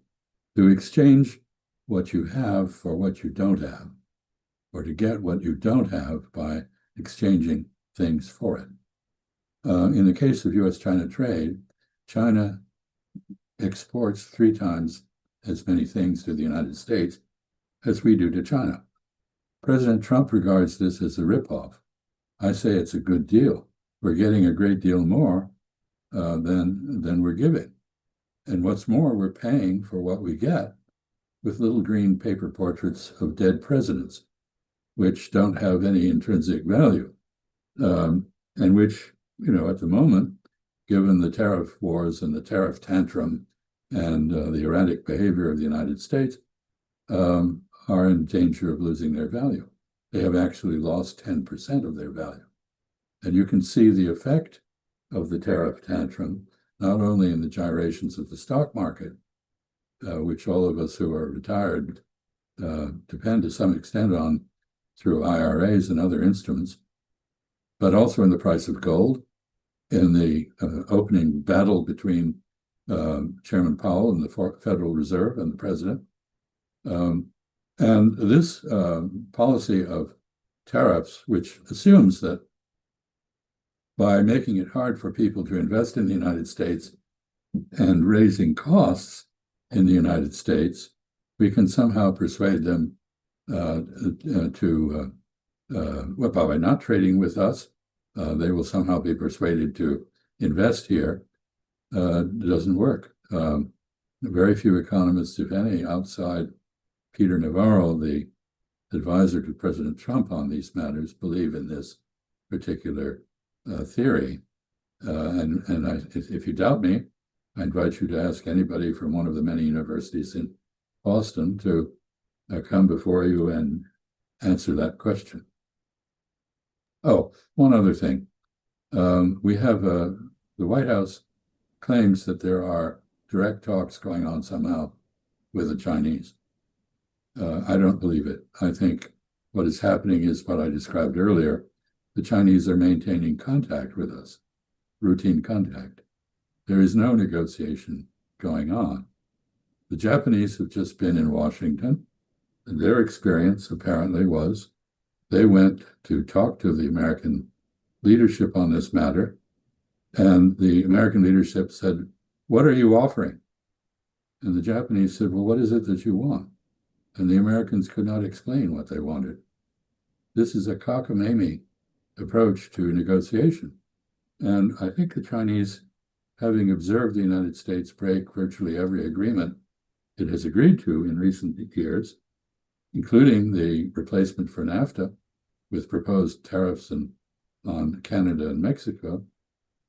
to exchange what you have for what you don't have, or to get what you don't have by exchanging things for it. In the case of U.S.-China trade, China exports 3 times as many things to the United States as we do to China. President Trump regards this as a ripoff. I say it's a good deal. We're getting a great deal more than we're giving. And what's more, we're paying for what we get with little green paper portraits of dead presidents, which don't have any intrinsic value, and which, at the moment, given the tariff wars and the tariff tantrum and the erratic behavior of the United States, are in danger of losing their value. They have actually lost 10% of their value. And you can see the effect of the tariff tantrum, not only in the gyrations of the stock market, which all of us who are retired depend to some extent on through IRAs and other instruments, but also in the price of gold, in the opening battle between Chairman Powell and the Federal Reserve and the president. And this policy of tariffs, which assumes that by making it hard for people to invest in the United States and raising costs in the United States, we can somehow persuade them by not trading with us, they will somehow be persuaded to invest here. Doesn't work. Very few economists, if any, outside Peter Navarro, the advisor to President Trump on these matters, believe in this particular theory. If you doubt me, I invite you to ask anybody from one of the many universities in Boston to come before you and answer that question. Oh, one other thing. We have the White House claims that there are direct talks going on somehow with the Chinese. I don't believe it. I think what is happening is what I described earlier. The Chinese are maintaining contact with us, routine contact. There is no negotiation going on. The Japanese have just been in Washington, and their experience apparently was they went to talk to the American leadership on this matter, and the American leadership said, "What are you offering?" And the Japanese said, "Well, what is it that you want?" And the Americans could not explain what they wanted. This is a cockamamie approach to negotiation. And I think the Chinese, having observed the United States break virtually every agreement it has agreed to in recent years, including the replacement for NAFTA with proposed tariffs on Canada and Mexico,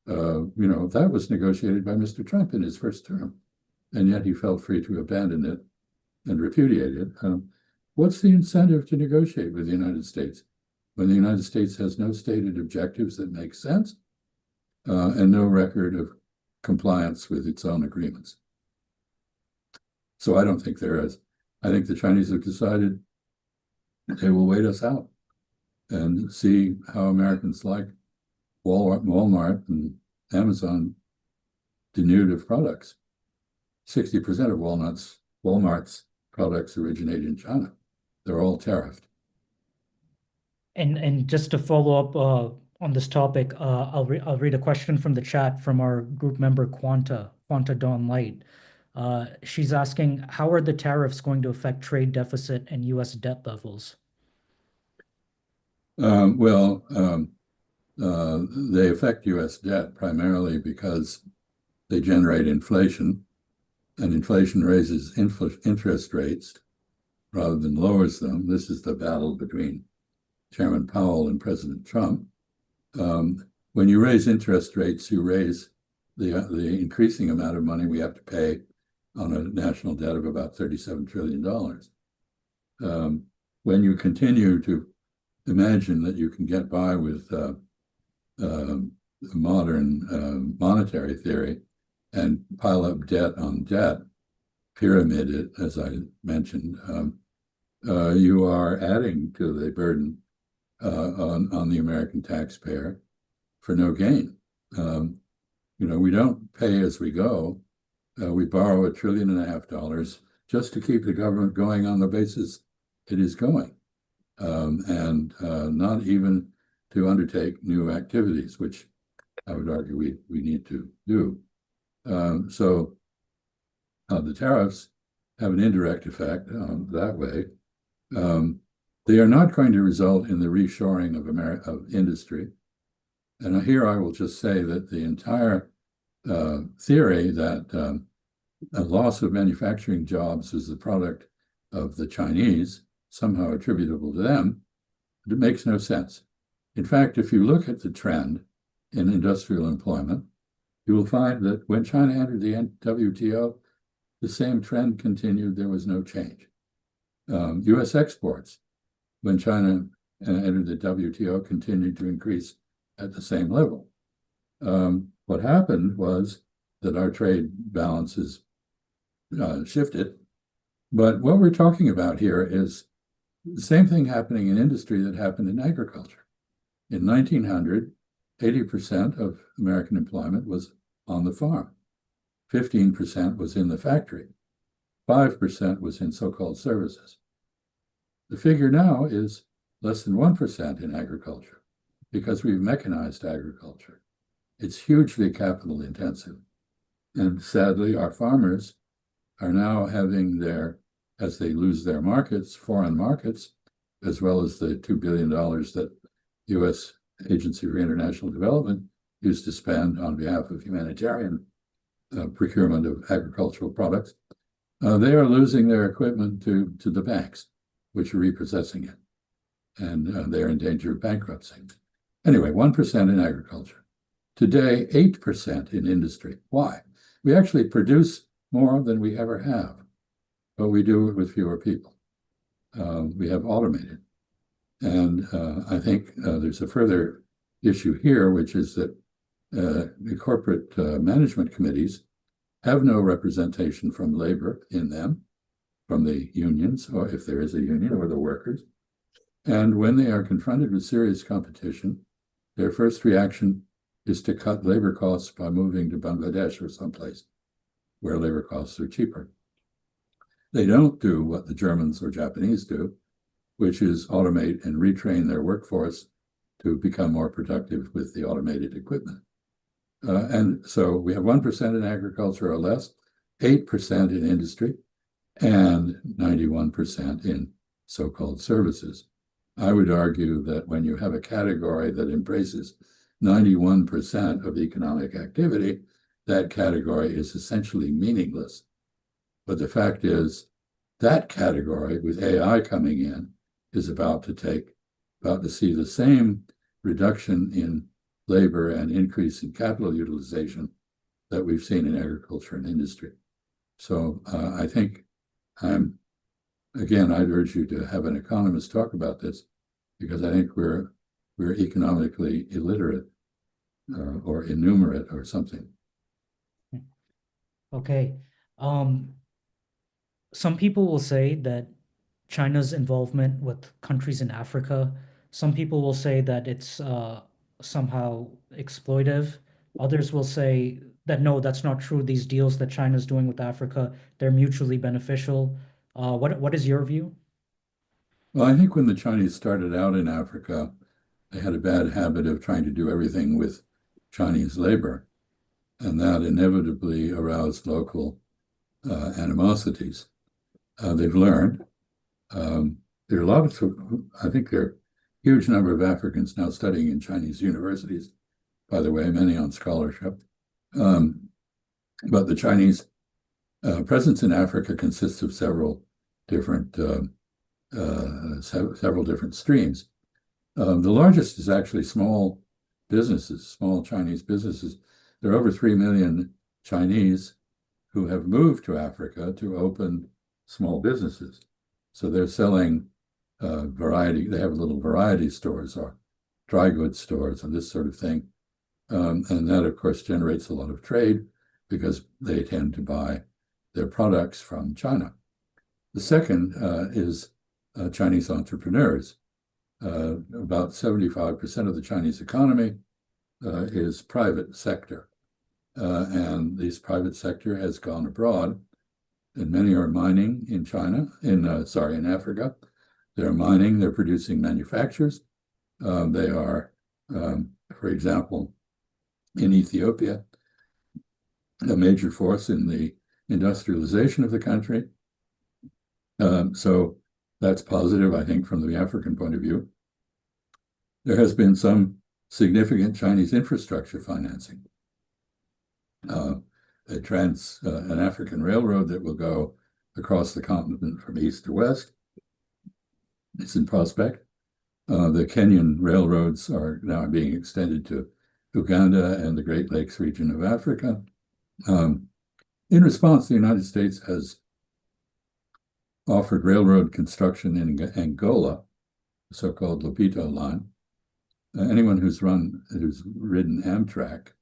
that was negotiated by Mr. Trump in his first term, and yet he felt free to abandon it and repudiate it. What's the incentive to negotiate with the United States when the United States has no stated objectives that make sense and no record of compliance with its own agreements? So I don't think there is. I think the Chinese have decided they will wait us out and see how Americans like Walmart and Amazon denude of products. 60% of Walmart's products originate in China. They're all tariffed. And just to follow up on this topic, I'll read a question from the chat from our group member Quanta Dawn Light. She's asking, how are the tariffs going to affect trade deficit and U.S. debt levels? They affect U.S. debt primarily because they generate inflation, and inflation raises interest rates rather than lowers them. This is the battle between Chairman Powell and President Trump. When you raise interest rates, you raise the increasing amount of money we have to pay on a national debt of about $37 trillion. When you continue to imagine that you can get by with modern monetary theory and pile up debt on debt, pyramid it, as I mentioned, you are adding to the burden on the American taxpayer for no gain. We don't pay as we go. We borrow $1.5 trillion just to keep the government going on the basis it is going, and not even to undertake new activities, which I would argue we need to do. So the tariffs have an indirect effect that way. They are not going to result in the reshoring of industry. And here I will just say that the entire theory that a loss of manufacturing jobs is the product of the Chinese, somehow attributable to them, it makes no sense. In fact, if you look at the trend in industrial employment, you will find that when China entered the WTO, the same trend continued. There was no change. U.S. exports, when China entered the WTO, continued to increase at the same level. What happened was that our trade balances shifted. But what we're talking about here is the same thing happening in industry that happened in agriculture. In 1900, 80% of American employment was on the farm. 15% was in the factory. 5% was in so-called services. The figure now is less than 1% in agriculture because we've mechanized agriculture. It's hugely capital intensive. And sadly, our farmers are now having as they lose their markets, foreign markets, as well as the $2 billion that U.S. Agency for International Development used to spend on behalf of humanitarian procurement of agricultural products, they are losing their equipment to the banks, which are repossessing it. And they're in danger of bankruptcy. Anyway, 1% in agriculture. Today, 8% in industry. Why? We actually produce more than we ever have, but we do it with fewer people. We have automated. And I think there's a further issue here, which is that the corporate management committees have no representation from labor in them, from the unions, or if there is a union, or the workers. And when they are confronted with serious competition, their first reaction is to cut labor costs by moving to Bangladesh or someplace where labor costs are cheaper. They don't do what the Germans or Japanese do, which is automate and retrain their workforce to become more productive with the automated equipment. And so we have 1% in agriculture or less, 8% in industry, and 91% in so-called services. I would argue that when you have a category that embraces 91% of economic activity, that category is essentially meaningless. But the fact is that category, with AI coming in, is about to see the same reduction in labor and increase in capital utilization that we've seen in agriculture and industry. So I think I'd urge you to have an economist talk about this, because I think we're economically illiterate or innumerate or something. Okay. Some people will say that China's involvement with countries in Africa, some people will say that it's somehow exploitive. Others will say that no, that's not true. These deals that China's doing with Africa, they're mutually beneficial. What is your view? Well, I think when the Chinese started out in Africa, they had a bad habit of trying to do everything with Chinese labor, and that inevitably aroused local animosities. They've learned. There are a lot of, I think there are a huge number of Africans now studying in Chinese universities, by the way, many on scholarship. But the Chinese presence in Africa consists of several different streams. The largest is actually small businesses, small Chinese businesses. There are over 3 million Chinese who have moved to Africa to open small businesses. So they're selling variety. They have little variety stores or dry goods stores and this sort of thing. And that, of course, generates a lot of trade because they tend to buy their products from China. The second is Chinese entrepreneurs. About 75% of the Chinese economy is private sector. And this private sector has gone abroad, and many are mining in in Africa. They're mining, they're producing manufactures. They are, for example, in Ethiopia, a major force in the industrialization of the country. So that's positive, I think, from the African point of view. There has been some significant Chinese infrastructure financing. An African railroad that will go across the continent from east to west. It's in prospect. The Kenyan railroads are now being extended to Uganda and the Great Lakes region of Africa. In response, the United States has offered railroad construction in Angola, the so-called Lobito line. Anyone who's ridden Amtrak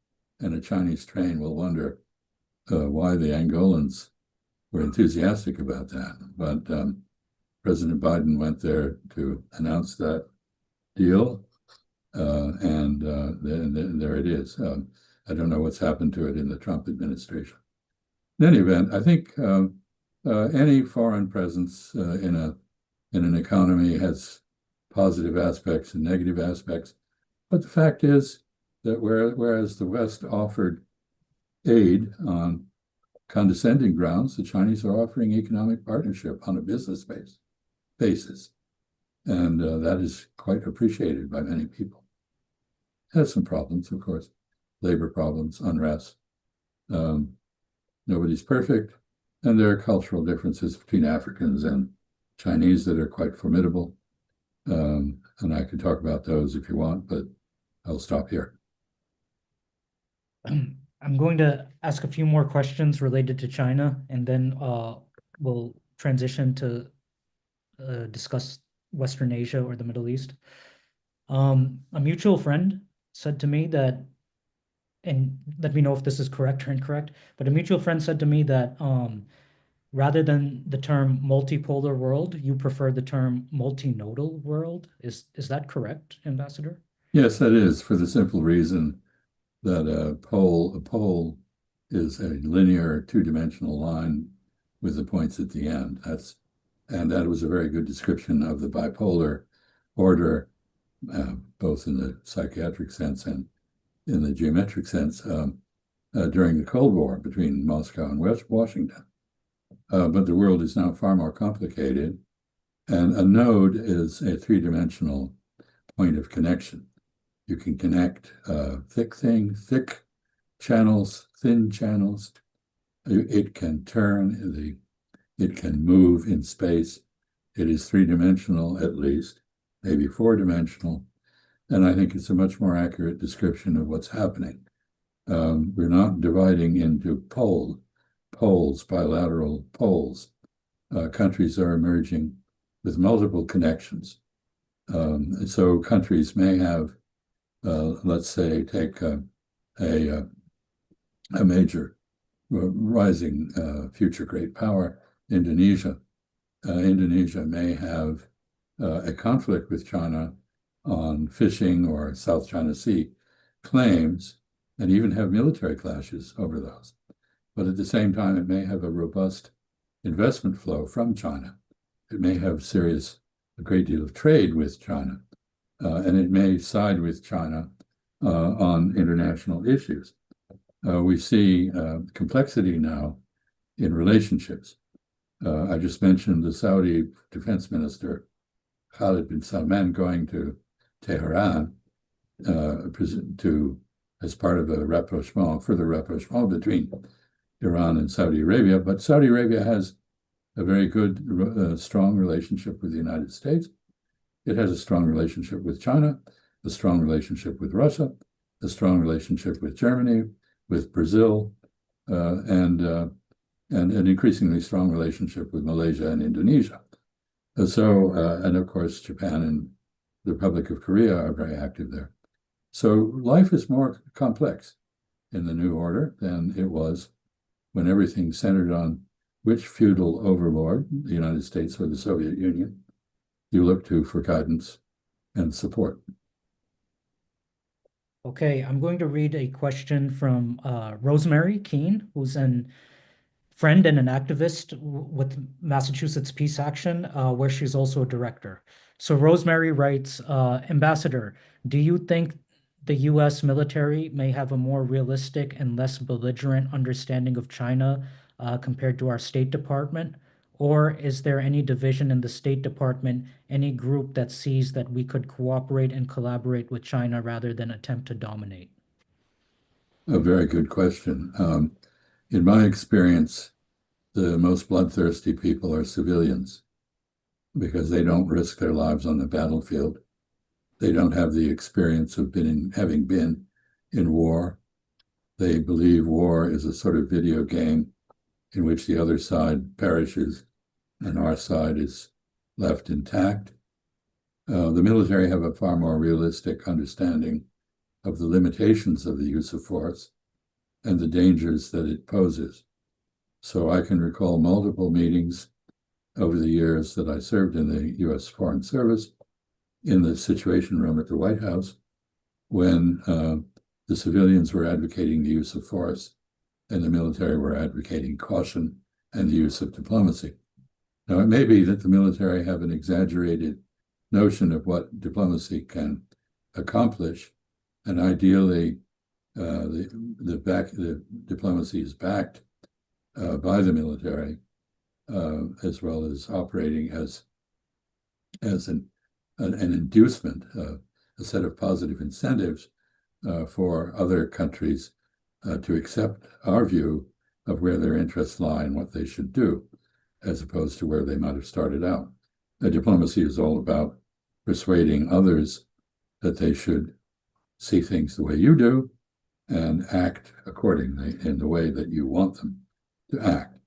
and a Chinese train will wonder why the Angolans were enthusiastic about that. But President Biden went there to announce that deal, and there it is. I don't know what's happened to it in the Trump administration. In any event, I think any foreign presence in an economy has positive aspects and negative aspects. But the fact is that whereas the West offered aid on condescending grounds, the Chinese are offering economic partnership on a business basis. And that is quite appreciated by many people. It has some problems, of course, labor problems, unrest. Nobody's perfect. And there are cultural differences between Africans and Chinese that are quite formidable. And I could talk about those if you want, but I'll stop here. I'm going to ask a few more questions related to China, and then we'll transition to discuss Western Asia or the Middle East. A mutual friend said to me that, and let me know if this is correct or incorrect, but a mutual friend said to me that rather than the term multipolar world, you prefer the term multinodal world. Is that correct, Ambassador? Yes, that is, for the simple reason that a pole is a linear two-dimensional line with the points at the end. And that was a very good description of the bipolar order, both in the psychiatric sense and in the geometric sense, during the Cold War between Moscow and Washington. But the world is now far more complicated, and a node is a three-dimensional point of connection. You can connect thick channels, thin channels. It can turn, it can move in space. It is three-dimensional at least, maybe four-dimensional. And I think it's a much more accurate description of what's happening. We're not dividing into poles, bilateral poles. Countries are emerging with multiple connections. So countries may have, let's say, take a major rising future great power, Indonesia. Indonesia may have a conflict with China on fishing or South China Sea claims, and even have military clashes over those. But at the same time, it may have a robust investment flow from China. It may have a great deal of trade with China, and it may side with China on international issues. We see complexity now in relationships. I just mentioned the Saudi defense minister, Khalid bin Salman, going to Tehran as part of a further rapprochement between Iran and Saudi Arabia. But Saudi Arabia has a very good, strong relationship with the United States. It has a strong relationship with China, a strong relationship with Russia, a strong relationship with Germany, with Brazil, and an increasingly strong relationship with Malaysia and Indonesia. And of course, Japan and the Republic of Korea are very active there. So life is more complex in the new order than it was when everything centered on which feudal overlord, the United States or the Soviet Union, you look to for guidance and support. Okay, I'm going to read a question from Rosemary Keene, who's a friend and an activist with Massachusetts Peace Action, where she's also a director. So Rosemary writes, Ambassador, do you think the U.S. military may have a more realistic and less belligerent understanding of China compared to our State Department? Or is there any division in the State Department, any group that sees that we could cooperate and collaborate with China rather than attempt to dominate? A very good question. In my experience, the most bloodthirsty people are civilians because they don't risk their lives on the battlefield. They don't have the experience of having been in war. They believe war is a sort of video game in which the other side perishes and our side is left intact. The military have a far more realistic understanding of the limitations of the use of force and the dangers that it poses. So I can recall multiple meetings over the years that I served in the U.S. Foreign Service in the Situation Room at the White House when the civilians were advocating the use of force and the military were advocating caution and the use of diplomacy. Now, it may be that the military have an exaggerated notion of what diplomacy can accomplish, and ideally, the diplomacy is backed by the military, as well as operating as an inducement, a set of positive incentives for other countries to accept our view of where their interests lie and what they should do, as opposed to where they might have started out. Diplomacy is all about persuading others that they should see things the way you do and act accordingly in the way that you want them to act.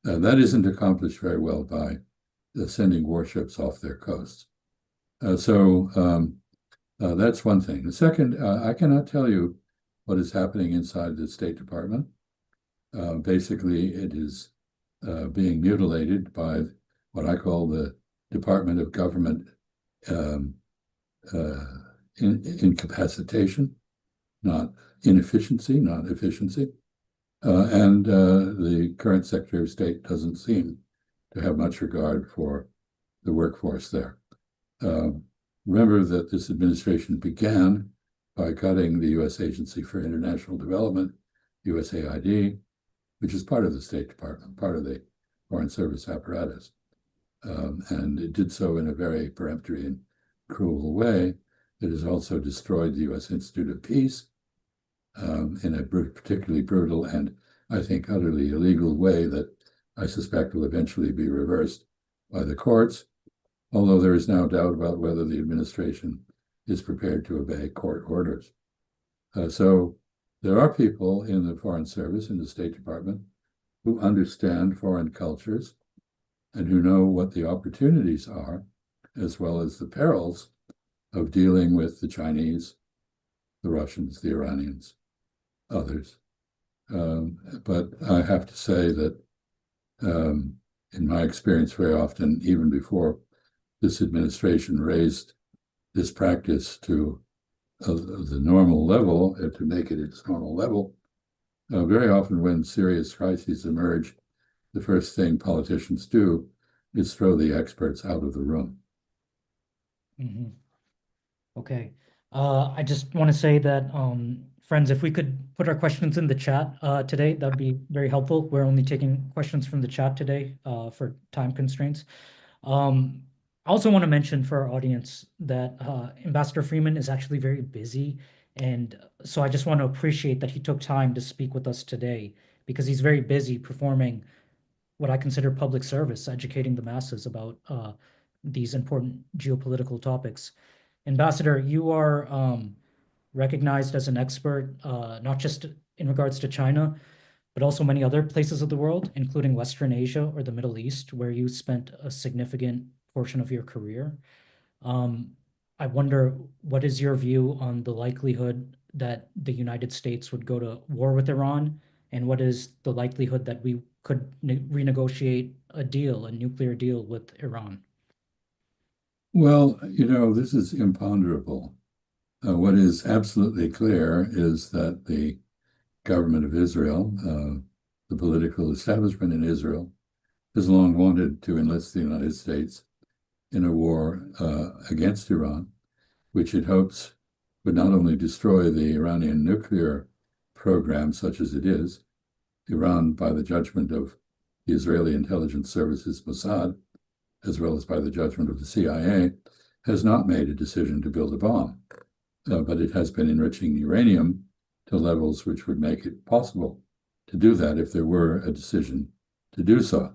That isn't accomplished very well by sending warships off their coasts. So that's one thing. The second, I cannot tell you what is happening inside the State Department. Basically, it is being mutilated by what I call the Department of Government incapacitation, not inefficiency, not efficiency. And the current Secretary of State doesn't seem to have much regard for the workforce there. Remember that this administration began by cutting the U.S. Agency for International Development, USAID, which is part of the State Department, part of the Foreign Service apparatus. And it did so in a very peremptory and cruel way. It has also destroyed the U.S. Institute of Peace in a particularly brutal and, I think, utterly illegal way that I suspect will eventually be reversed by the courts, although there is now doubt about whether the administration is prepared to obey court orders. So there are people in the Foreign Service, in the State Department, who understand foreign cultures and who know what the opportunities are, as well as the perils of dealing with the Chinese, the Russians, the Iranians, others. But I have to say that in my experience, very often, even before this administration raised this practice to the normal level, to make it its normal level, very often when serious crises emerge, the first thing politicians do is throw the experts out of the room. Mm-hmm. Okay. I just want to say that, friends, if we could put our questions in the chat today, that'd be very helpful. We're only taking questions from the chat today for time constraints. I also want to mention for our audience that Ambassador Freeman is actually very busy. And so I just want to appreciate that he took time to speak with us today because he's very busy performing what I consider public service, educating the masses about these important geopolitical topics. Ambassador, you are recognized as an expert, not just in regards to China, but also many other places of the world, including Western Asia or the Middle East, where you spent a significant portion of your career. I wonder, what is your view on the likelihood that the United States would go to war with Iran? And what is the likelihood that we could renegotiate a deal, a nuclear deal with Iran? Well, this is imponderable. What is absolutely clear is that the government of Israel, the political establishment in Israel, has long wanted to enlist the United States in a war against Iran, which it hopes would not only destroy the Iranian nuclear program, such as it is. Iran, by the judgment of the Israeli intelligence services Mossad, as well as by the judgment of the CIA, has not made a decision to build a bomb, but it has been enriching uranium to levels which would make it possible to do that if there were a decision to do so.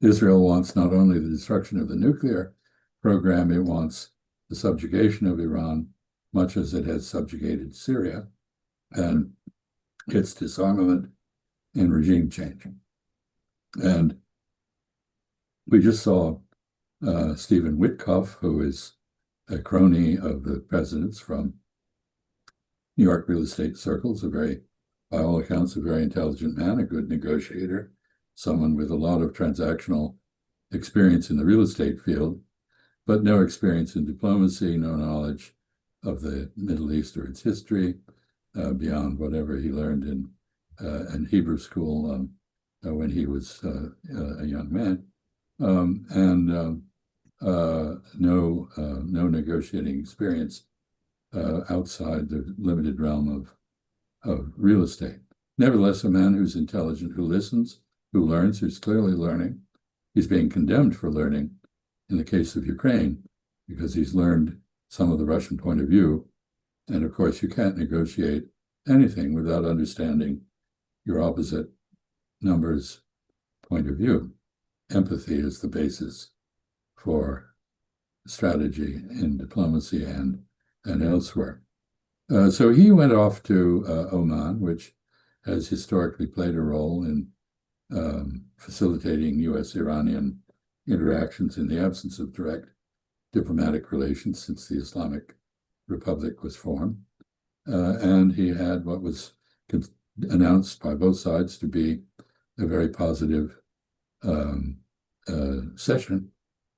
Israel wants not only the destruction of the nuclear program, it wants the subjugation of Iran, much as it has subjugated Syria, and its disarmament and regime change. And we just saw Stephen Witkoff, who is a crony of the president's from New York real estate circles, by all accounts, a very intelligent man, a good negotiator, someone with a lot of transactional experience in the real estate field, but no experience in diplomacy, no knowledge of the Middle East or its history, beyond whatever he learned in Hebrew school when he was a young man, and no negotiating experience outside the limited realm of real estate. Nevertheless, a man who's intelligent, who listens, who learns, who's clearly learning. He's being condemned for learning in the case of Ukraine, because he's learned some of the Russian point of view. And of course, you can't negotiate anything without understanding your opposite number's point of view. Empathy is the basis for strategy in diplomacy and elsewhere. So he went off to Oman, which has historically played a role in facilitating U.S.-Iranian interactions in the absence of direct diplomatic relations since the Islamic Republic was formed. And he had what was announced by both sides to be a very positive session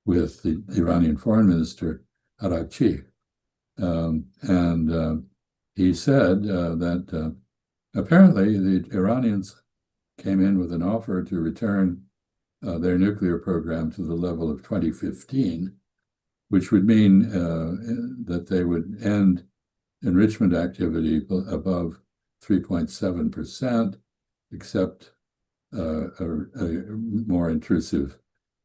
with the Iranian foreign minister, Araghchi. And he said that Apparently, the Iranians came in with an offer to return their nuclear program to the level of 2015, which would mean that they would end enrichment activity above 3.7%, except more intrusive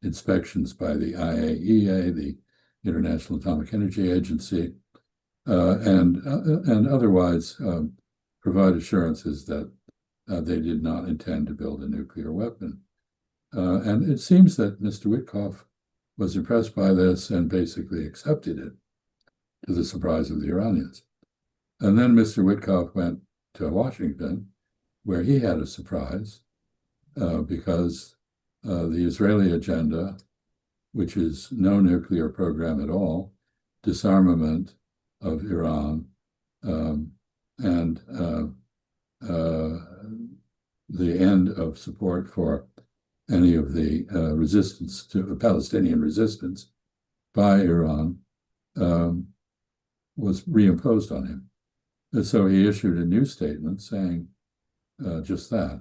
inspections by the IAEA, the International Atomic Energy Agency, and otherwise provide assurances that they did not intend to build a nuclear weapon. And it seems that Mr. Witkoff was impressed by this and basically accepted it, to the surprise of the Iranians. And then Mr. Witkoff went to Washington, where he had a surprise because the Israeli agenda, which is no nuclear program at all, disarmament of Iran, and the end of support for any of the resistance to Palestinian resistance by Iran, was reimposed on him. And so he issued a new statement saying just that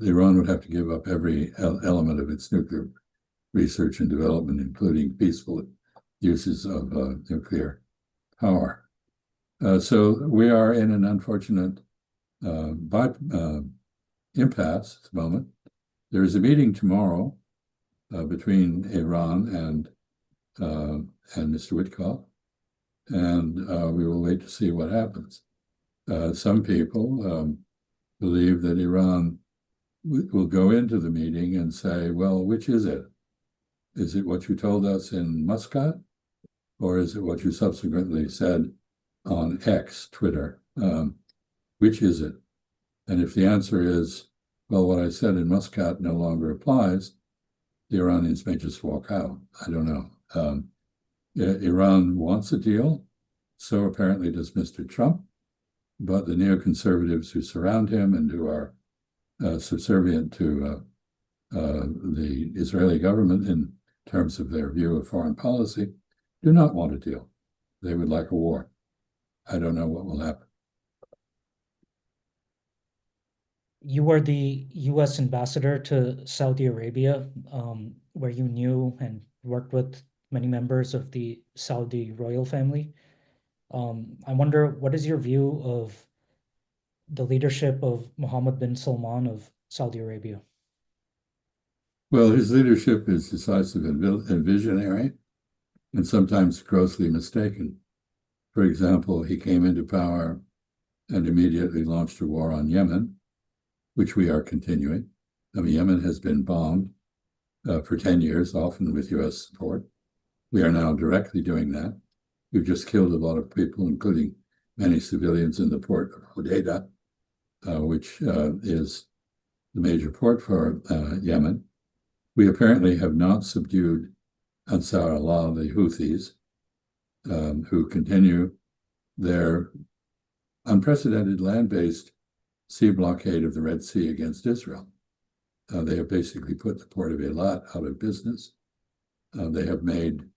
Iran would have to give up every element of its nuclear research and development, including peaceful uses of nuclear power. So we are in an unfortunate impasse at the moment. There is a meeting tomorrow between Iran and Mr. Witkoff, and we will wait to see what happens. Some people believe that Iran will go into the meeting and say, well, which is it? Is it what you told us in Muscat, or is it what you subsequently said on X, Twitter? Which is it? And if the answer is, well, what I said in Muscat no longer applies, the Iranians may just walk out. I don't know. Iran wants a deal, so apparently does Mr. Trump, but the neoconservatives who surround him and who are subservient to the Israeli government in terms of their view of foreign policy do not want a deal. They would like a war. I don't know what will happen. You were the U.S. ambassador to Saudi Arabia, where you knew and worked with many members of the Saudi royal family. I wonder, what is your view of the leadership of Mohammed bin Salman of Saudi Arabia? Well, his leadership is decisive and visionary, and sometimes grossly mistaken. For example, he came into power and immediately launched a war on Yemen, which we are continuing. I mean, Yemen has been bombed for 10 years, often with U.S. support. We are now directly doing that. We've just killed a lot of people, including many civilians in the port of Hodeidah, which is the major port for Yemen. We apparently have not subdued Ansar Allah, the Houthis, who continue their unprecedented land-based sea blockade of the Red Sea against Israel. They have basically put the port of Eilat out of business. They have made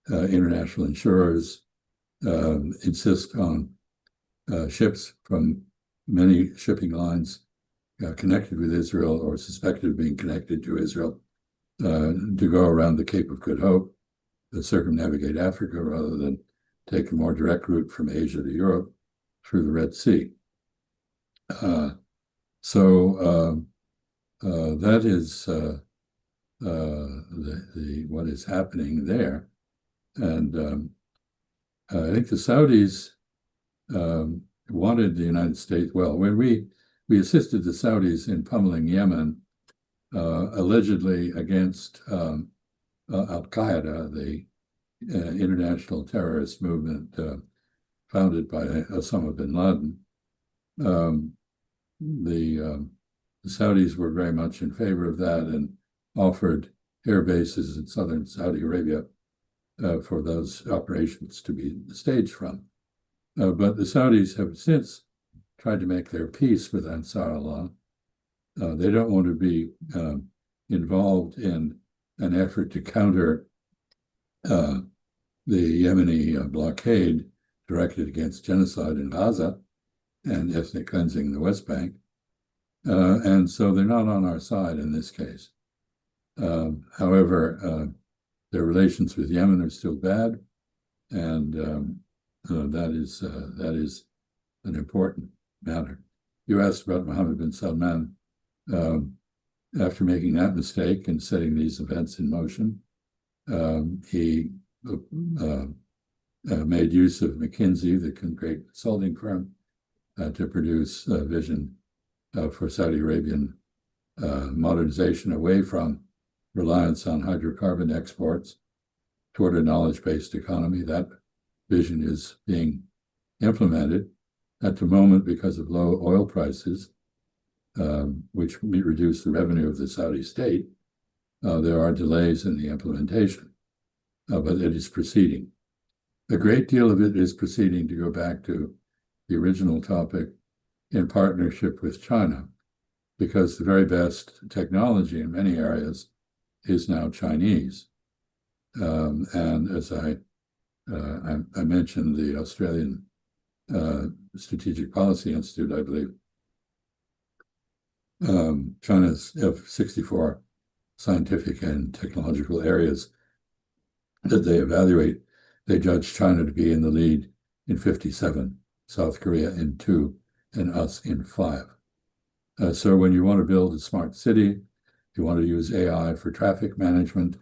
international insurers insist on ships from many shipping lines connected with Israel or suspected of being connected to Israel to go around the Cape of Good Hope, to circumnavigate Africa rather than take a more direct route from Asia to Europe through the Red Sea. That is what is happening there. And I think the Saudis wanted the United States, well, when we assisted the Saudis in pummeling Yemen, allegedly against Al-Qaeda, the international terrorist movement founded by Osama bin Laden. The Saudis were very much in favor of that and offered air bases in southern Saudi Arabia for those operations to be staged from. But the Saudis have since tried to make their peace with Ansar Allah. They don't want to be involved in an effort to counter the Yemeni blockade directed against genocide in Gaza and ethnic cleansing in the West Bank. And so they're not on our side in this case. However, their relations with Yemen are still bad, and that is an important matter. You asked about Mohammed bin Salman. After making that mistake and setting these events in motion, he made use of McKinsey, the great consulting firm, to produce a vision for Saudi Arabian modernization away from reliance on hydrocarbon exports toward a knowledge-based economy. That vision is being implemented at the moment because of low oil prices, which reduce the revenue of the Saudi state. There are delays in the implementation, but it is proceeding. A great deal of it is proceeding, to go back to the original topic, in partnership with China, because the very best technology in many areas is now Chinese. And as I mentioned, the Australian Strategic Policy Institute, I believe, China's have 64 scientific and technological areas that they evaluate. They judge China to be in the lead in 57, South Korea in 2, and us in 5. So when you want to build a smart city, you want to use AI for traffic management,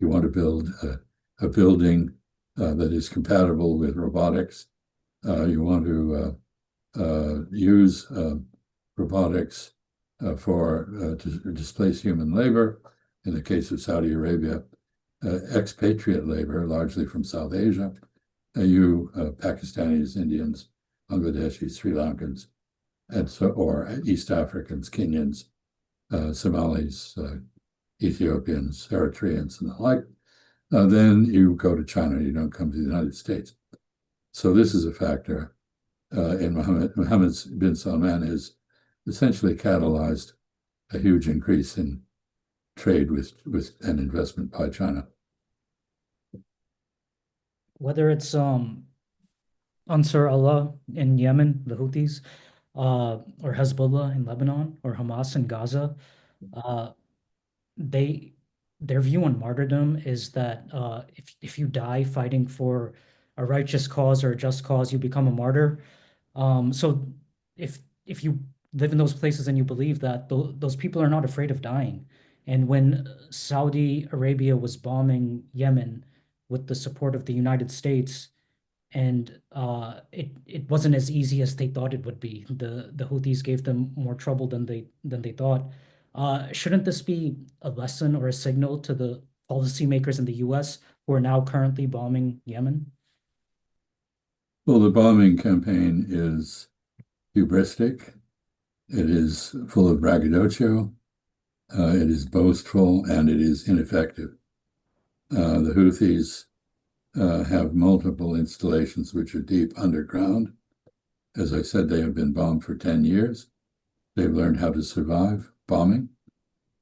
you want to build a building that is compatible with robotics, you want to use robotics to displace human labor. In the case of Saudi Arabia, expatriate labor, largely from South Asia, Pakistanis, Indians, Bangladeshis, Sri Lankans, and so, or East Africans, Kenyans, Somalis, Ethiopians, Eritreans, and the like. Then you go to China, you don't come to the United States. So this is a factor in Mohammed bin Salman has essentially catalyzed a huge increase in trade with and investment by China. Whether it's Ansar Allah in Yemen, the Houthis, or Hezbollah in Lebanon, or Hamas in Gaza, they their view on martyrdom is that if you die fighting for a righteous cause or a just cause, you become a martyr. So if you live in those places and you believe that, those people are not afraid of dying. And when Saudi Arabia was bombing Yemen with the support of the United States, and it wasn't as easy as they thought it would be. The Houthis gave them more trouble than they thought. Shouldn't this be a lesson or a signal to the policymakers in the U.S. who are now currently bombing Yemen? Well, the bombing campaign is hubristic. It is full of braggadocio. It is boastful, and it is ineffective. The Houthis have multiple installations which are deep underground. As I said, they have been bombed for 10 years. They've learned how to survive bombing.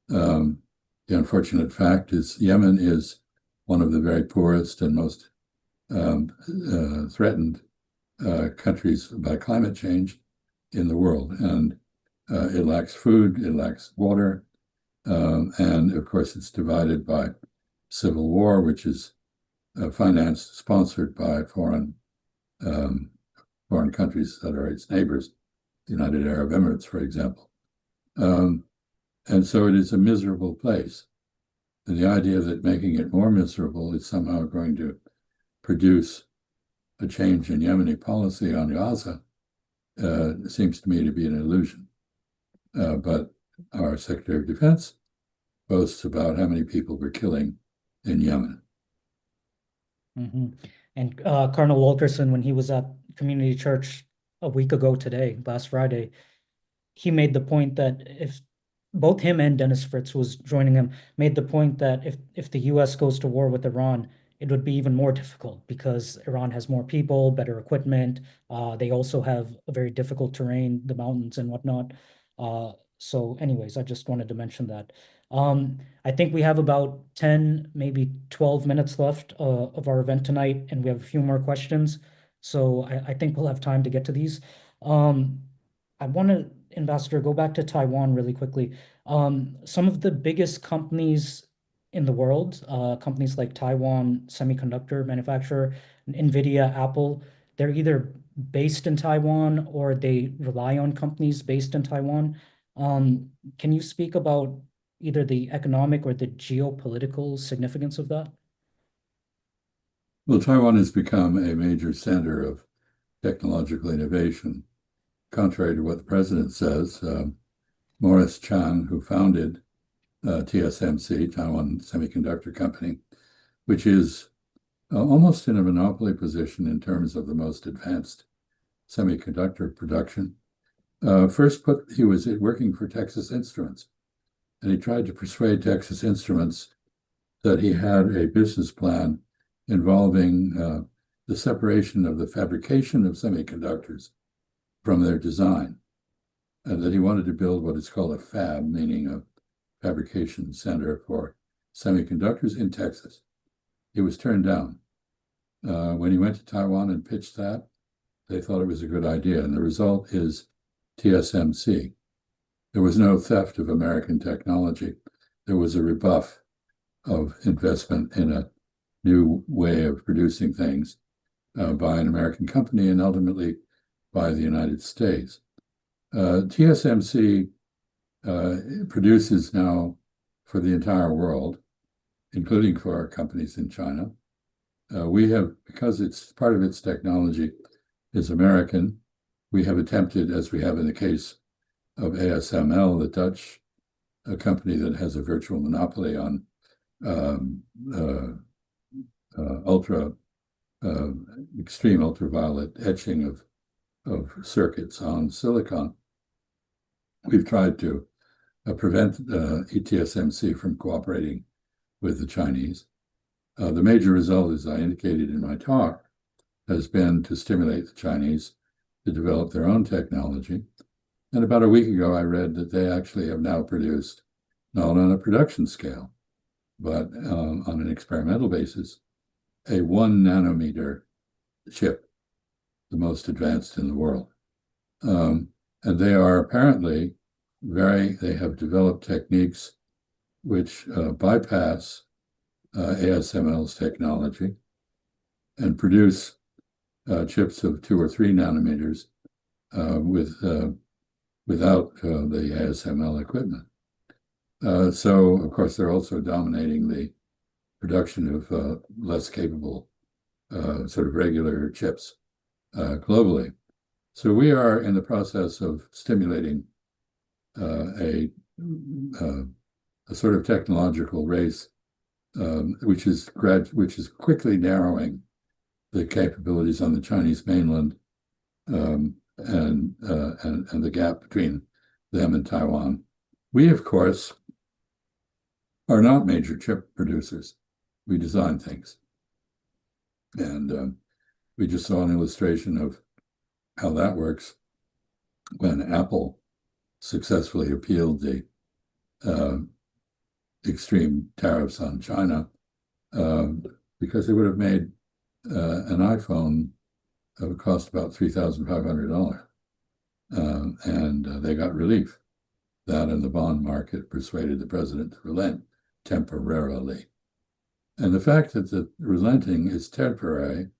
The unfortunate fact is Yemen is one of the very poorest and most threatened countries by climate change in the world. And it lacks food, it lacks water, and of course it's divided by civil war, which is financed, sponsored by foreign countries that are its neighbors, the United Arab Emirates, for example. And so it is a miserable place. And the idea that making it more miserable is somehow going to produce a change in Yemeni policy on Gaza seems to me to be an illusion. But our Secretary of Defense boasts about how many people we're killing in Yemen. Mm-hmm. And Cardinal Wilkerson, when he was at Community Church a week ago today, last Friday, he made the point that if both him and Dennis Fritz, who was joining him, made the point that if the U.S. goes to war with Iran, it would be even more difficult because Iran has more people, better equipment. They also have a very difficult terrain, the mountains and whatnot. So anyways, I just wanted to mention that. I think we have about 10, maybe 12 minutes left of our event tonight, and we have a few more questions. So I think we'll have time to get to these. Um, I want to, Ambassador, go back to Taiwan really quickly. Some of the biggest companies in the world, companies like Taiwan Semiconductor Manufacturer, NVIDIA, Apple, they're either based in Taiwan or they rely on companies based in Taiwan. Can you speak about either the economic or the geopolitical significance of that? Well, Taiwan has become a major center of technological innovation. Contrary to what the president says, Morris Chang, who founded TSMC, Taiwan Semiconductor Company, which is almost in a monopoly position in terms of the most advanced semiconductor production. He was working for Texas Instruments, and he tried to persuade Texas Instruments that he had a business plan involving the separation of the fabrication of semiconductors from their design, and that he wanted to build what is called a fab, meaning a fabrication center for semiconductors in Texas. It was turned down. When he went to Taiwan and pitched that, they thought it was a good idea, and the result is TSMC. There was no theft of American technology. There was a rebuff of investment in a new way of producing things by an American company and ultimately by the United States. TSMC produces now for the entire world, including for our companies in China. We have, because it's part of its technology is American, we have attempted, as we have in the case of ASML, the Dutch company that has a virtual monopoly on extreme ultraviolet etching of circuits on silicon. We've tried to prevent ETSMC from cooperating with the Chinese. The major result, as I indicated in my talk, has been to stimulate the Chinese to develop their own technology. And about a week ago, I read that they actually have now produced, not on a production scale, but on an experimental basis, a 1 nanometer chip, the most advanced in the world. And they are apparently they have developed techniques which bypass ASML's technology and produce chips of 2 or 3 nanometers without the ASML equipment. So, of course, they're also dominating the production of less capable sort of regular chips globally. So we are in the process of stimulating a sort of technological race, which is quickly narrowing the capabilities on the Chinese mainland and the gap between them and Taiwan. We, of course, are not major chip producers. We design things. And we just saw an illustration of how that works when Apple successfully appealed the extreme tariffs on China because they would have made an iPhone that would cost about $3,500. And they got relief. That and the bond market persuaded the president to relent temporarily. And the fact that the relenting is temporary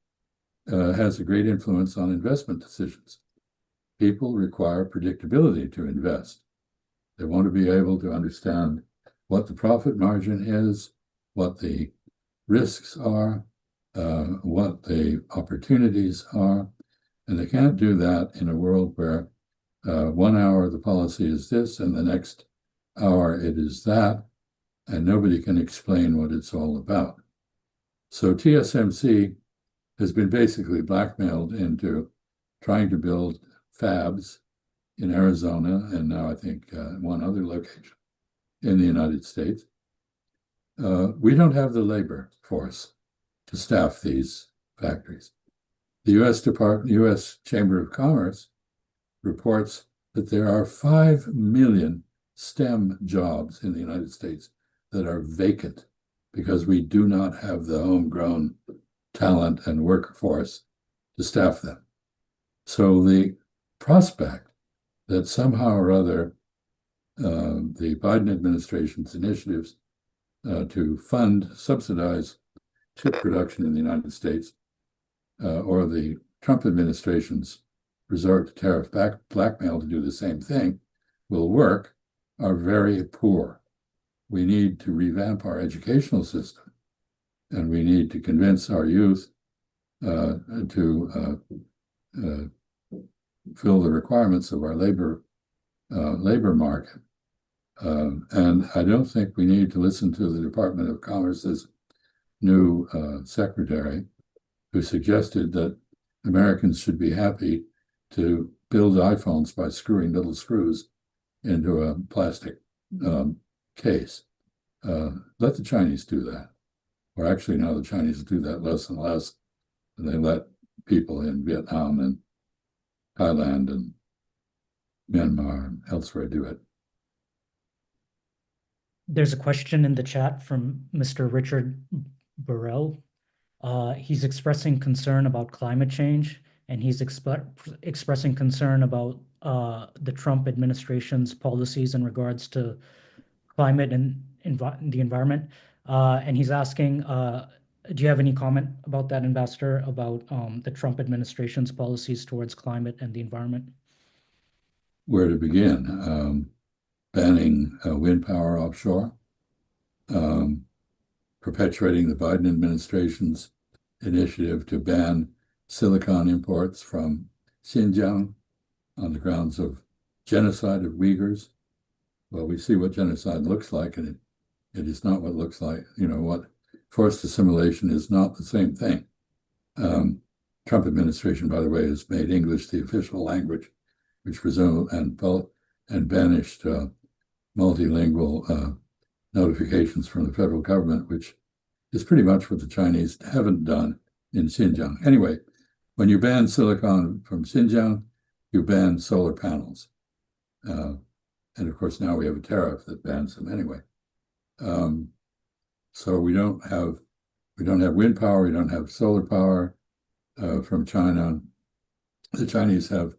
has a great influence on investment decisions. People require predictability to invest. They want to be able to understand what the profit margin is, what the risks are, what the opportunities are. And they can't do that in a world where 1 hour the policy is this and the next hour it is that, and nobody can explain what it's all about. So TSMC has been basically blackmailed into trying to build fabs in Arizona and now I think one other location in the United States. We don't have the labor force to staff these factories. The U.S. Chamber of Commerce reports that there are 5 million STEM jobs in the United States that are vacant because we do not have the homegrown talent and workforce to staff them. So the prospect that somehow or other the Biden administration's initiatives to subsidize chip production in the United States, or the Trump administration's resort to tariff blackmail to do the same thing will work, are very poor. We need to revamp our educational system, and we need to convince our youth to fill the requirements of our labor market. And I don't think we need to listen to the Department of Commerce's new secretary, who suggested that Americans should be happy to build iPhones by screwing little screws into a plastic case. Let the Chinese do that. Or actually, now the Chinese do that less and less. And they let people in Vietnam and Thailand and Myanmar and elsewhere do it. There's a question in the chat from Mr. Richard Burrell. He's expressing concern about climate change, and he's expressing concern about the Trump administration's policies in regards to climate and the environment. And he's asking, do you have any comment about that, Ambassador, about the Trump administration's policies towards climate and the environment? Where to begin? Banning wind power offshore, perpetuating the Biden administration's initiative to ban silicon imports from Xinjiang on the grounds of genocide of Uyghurs. Well, we see what genocide looks like, and it is not what looks like, what forced assimilation is not the same thing. Trump administration, by the way, has made English the official language, which and banished multilingual notifications from the federal government, which is pretty much what the Chinese haven't done in Xinjiang. Anyway, when you ban silicon from Xinjiang, you ban solar panels. And of course, now we have a tariff that bans them anyway. So we don't have wind power, we don't have solar power from China. The Chinese have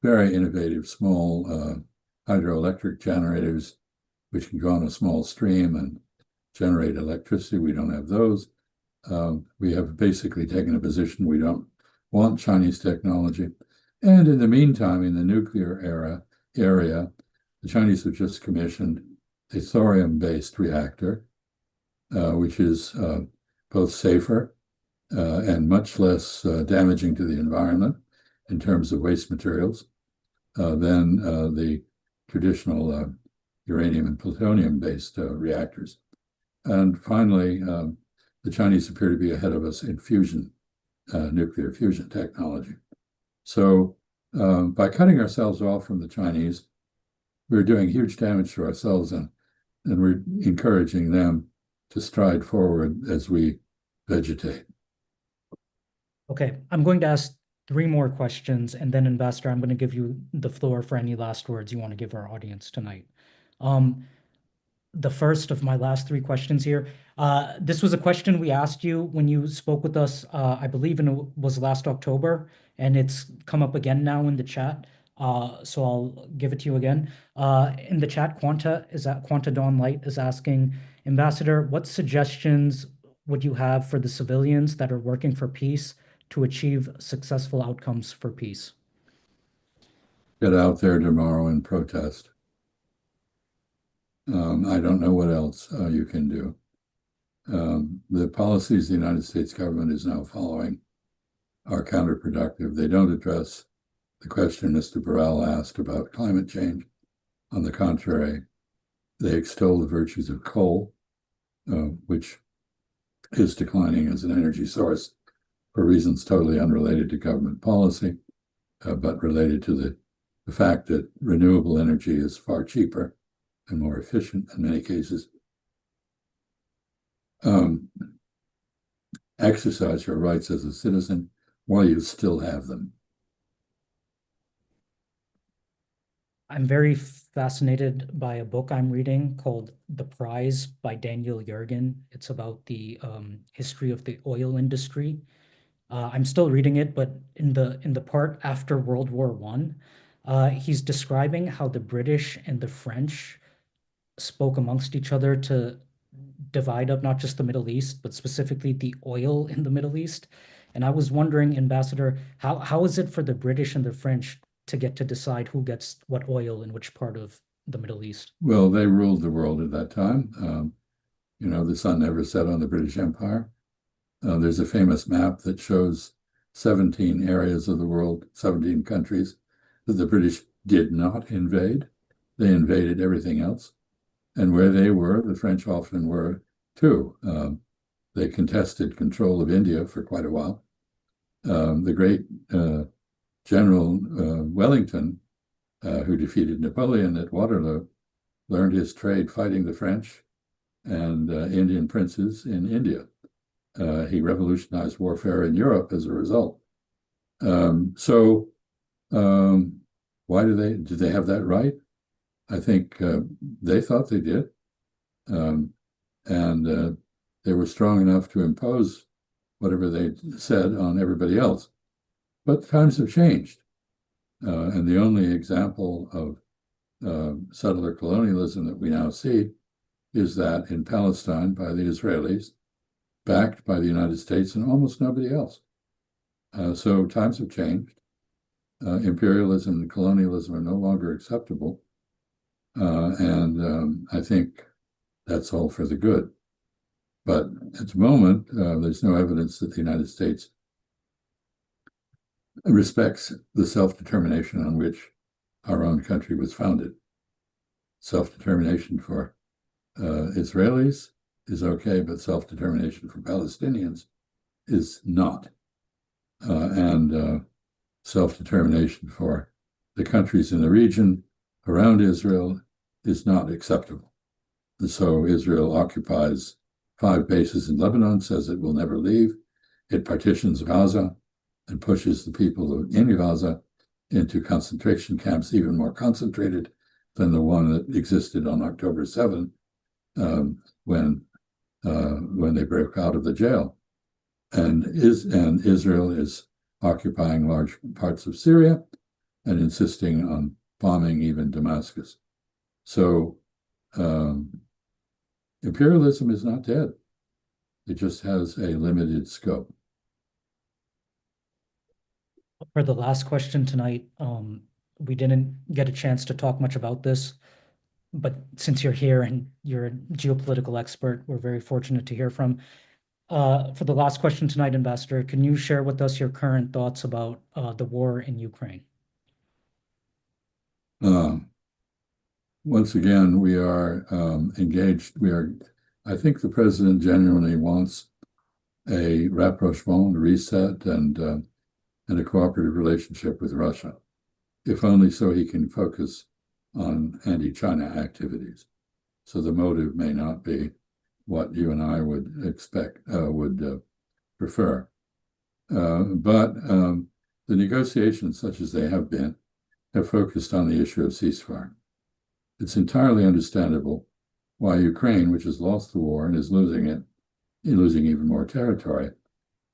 very innovative small hydroelectric generators, which can go on a small stream and generate electricity. We don't have those. We have basically taken a position we don't want Chinese technology. And in the meantime, in the nuclear area, the Chinese have just commissioned a thorium-based reactor, which is both safer and much less damaging to the environment in terms of waste materials than the traditional uranium and plutonium-based reactors. And finally, the Chinese appear to be ahead of us in nuclear fusion technology. So by cutting ourselves off from the Chinese, we're doing huge damage to ourselves, and we're encouraging them to stride forward as we vegetate. Okay, I'm going to ask 3 more questions, and then, Ambassador, I'm going to give you the floor for any last words you want to give our audience tonight. The first of my last 3 questions here. This was a question we asked you when you spoke with us, I believe it was last October, and it's come up again now in the chat. So I'll give it to you again. In the chat, Quanta Dawn Light is asking, Ambassador, what suggestions would you have for the civilians that are working for peace to achieve successful outcomes for peace? Get out there tomorrow and protest. I don't know what else you can do. The policies the United States government is now following are counterproductive. They don't address the question Mr. Burrell asked about climate change. On the contrary, they extol the virtues of coal, which is declining as an energy source for reasons totally unrelated to government policy, but related to the fact that renewable energy is far cheaper and more efficient in many cases. Exercise your rights as a citizen while you still have them. I'm very fascinated by a book I'm reading called The Prize by Daniel Yergin. It's about the history of the oil industry. I'm still reading it, but in the part after World War One, he's describing how the British and the French spoke amongst each other to divide up not just the Middle East, but specifically the oil in the Middle East. And I was wondering, Ambassador, how is it for the British and the French to get to decide who gets what oil in which part of the Middle East? Well, they ruled the world at that time. The sun never set on the British Empire. There's a famous map that shows 17 areas of the world, 17 countries that the British did not invade. They invaded everything else. And where they were, the French often were too. They contested control of India for quite a while. The great General Wellington, who defeated Napoleon at Waterloo, learned his trade fighting the French and Indian princes in India. He revolutionized warfare in Europe as a result. So why did they have that right? I think they thought they did. And they were strong enough to impose whatever they said on everybody else. But times have changed. And the only example of settler colonialism that we now see is that in Palestine by the Israelis, backed by the United States and almost nobody else. So times have changed. Imperialism and colonialism are no longer acceptable. And I think that's all for the good. But at the moment, there's no evidence that the United States respects the self-determination on which our own country was founded. Self-determination for Israelis is okay, but self-determination for Palestinians is not. And self-determination for the countries in the region around Israel is not acceptable. And so Israel occupies 5 bases in Lebanon, says it will never leave. It partitions Gaza and pushes the people in Gaza into concentration camps, even more concentrated than the one that existed on October 7, when they broke out of the jail. And Israel is occupying large parts of Syria and insisting on bombing even Damascus. So imperialism is not dead. It just has a limited scope. For the last question tonight, we didn't get a chance to talk much about this, but since you're here and you're a geopolitical expert, we're very fortunate to hear from. For the last question tonight, Ambassador, can you share with us your current thoughts about the war in Ukraine? Once again, we are engaged. I think the president genuinely wants a rapprochement, a reset, and a cooperative relationship with Russia, if only so he can focus on anti-China activities. So the motive may not be what you and I would expect, prefer. But the negotiations, such as they have been, have focused on the issue of ceasefire. It's entirely understandable why Ukraine, which has lost the war and is losing even more territory,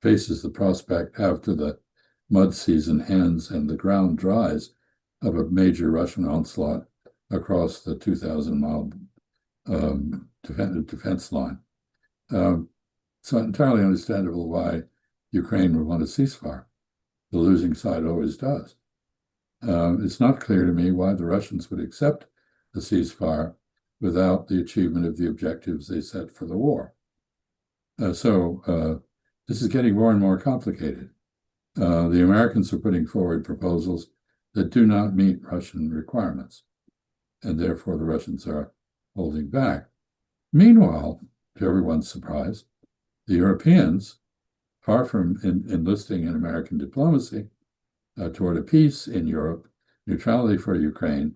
faces the prospect after the mud season ends and the ground dries of a major Russian onslaught across the 2,000-mile defense line. So entirely understandable why Ukraine would want a ceasefire. The losing side always does. It's not clear to me why the Russians would accept the ceasefire without the achievement of the objectives they set for the war. So this is getting more and more complicated. The Americans are putting forward proposals that do not meet Russian requirements, and therefore the Russians are holding back. Meanwhile, to everyone's surprise, the Europeans, far from enlisting in American diplomacy toward a peace in Europe, neutrality for Ukraine,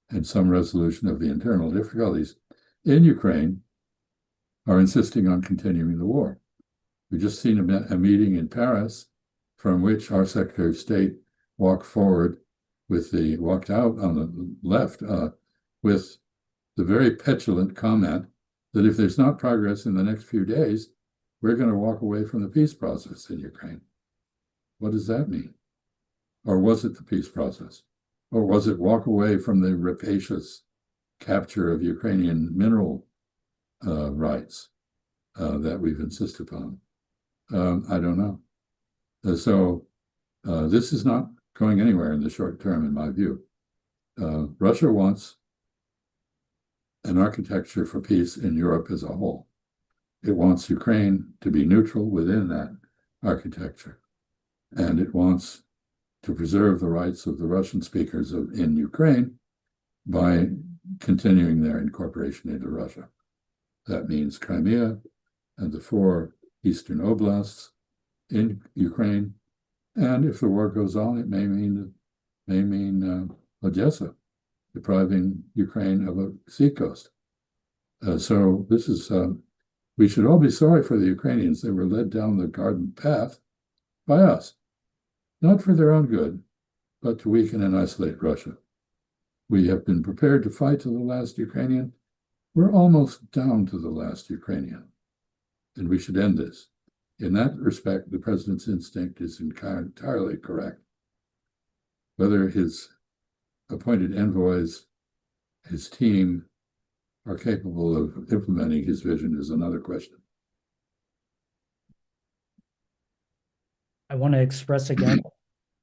and some resolution of the internal difficulties in Ukraine, are insisting on continuing the war. We've just seen a meeting in Paris from which our Secretary of State walked out on the left with the very petulant comment that if there's not progress in the next few days, we're going to walk away from the peace process in Ukraine. What does that mean? Or was it the peace process? Or was it walk away from the rapacious capture of Ukrainian mineral rights that we've insisted upon? I don't know. So this is not going anywhere in the short term, in my view. Russia wants an architecture for peace in Europe as a whole. It wants Ukraine to be neutral within that architecture. And it wants to preserve the rights of the Russian speakers in Ukraine by continuing their incorporation into Russia. That means Crimea and the 4 eastern oblasts in Ukraine. And if the war goes on, it may mean Odessa, depriving Ukraine of a seacoast. So this is, we should all be sorry for the Ukrainians. They were led down the garden path by us, not for their own good, but to weaken and isolate Russia. We have been prepared to fight to the last Ukrainian. We're almost down to the last Ukrainian, and we should end this. In that respect, the president's instinct is entirely correct. Whether his appointed envoys, his team, are capable of implementing his vision is another question. I want to express again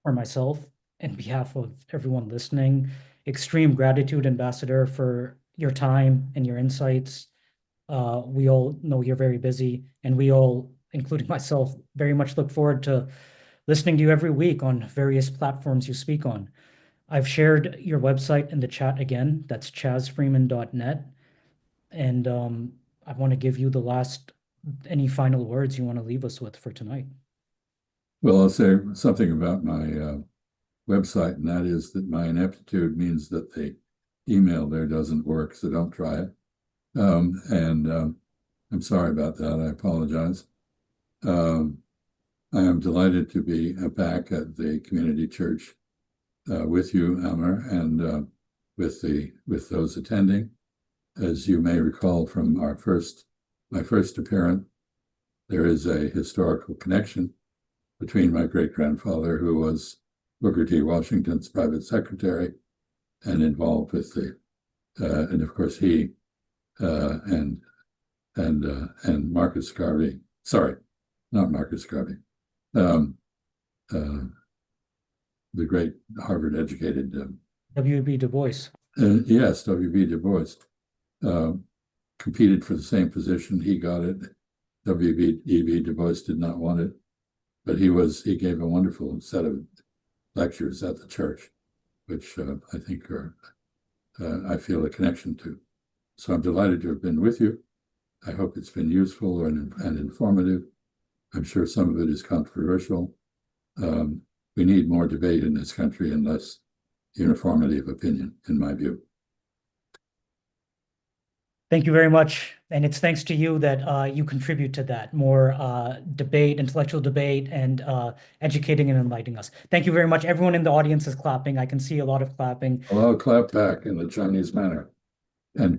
for myself and behalf of everyone listening, extreme gratitude, Ambassador, for your time and your insights. We all know you're very busy, and we all, including myself, very much look forward to listening to you every week on various platforms you speak on. I've shared your website in the chat again. That's chasfreeman.net. And I want to give you any final words you want to leave us with for tonight. Well, I'll say something about my website, and that is that my ineptitude means that the email there doesn't work, so don't try it. I'm sorry about that. I apologize. I am delighted to be back at the community church with you, Amr, and with those attending. As you may recall from my first appearance, there is a historical connection between my great-grandfather, who was Booker T. Washington's private secretary and involved with and of course he and Marcus Garvey, sorry, not Marcus Garvey, the great Harvard-educated W.B. Du Bois. Yes, W.B. Du Bois competed for the same position. He got it. W.B. Du Bois did not want it, but he gave a wonderful set of lectures at the church, which I think I feel a connection to. So I'm delighted to have been with you. I hope it's been useful and informative. I'm sure some of it is controversial. We need more debate in this country and less uniformity of opinion, in my view. Thank you very much. And it's thanks to you that you contribute to that, more debate, intellectual debate, and educating and enlightening us. Thank you very much. Everyone in the audience is clapping. I can see a lot of clapping. Well, I'll clap back in the Chinese manner. And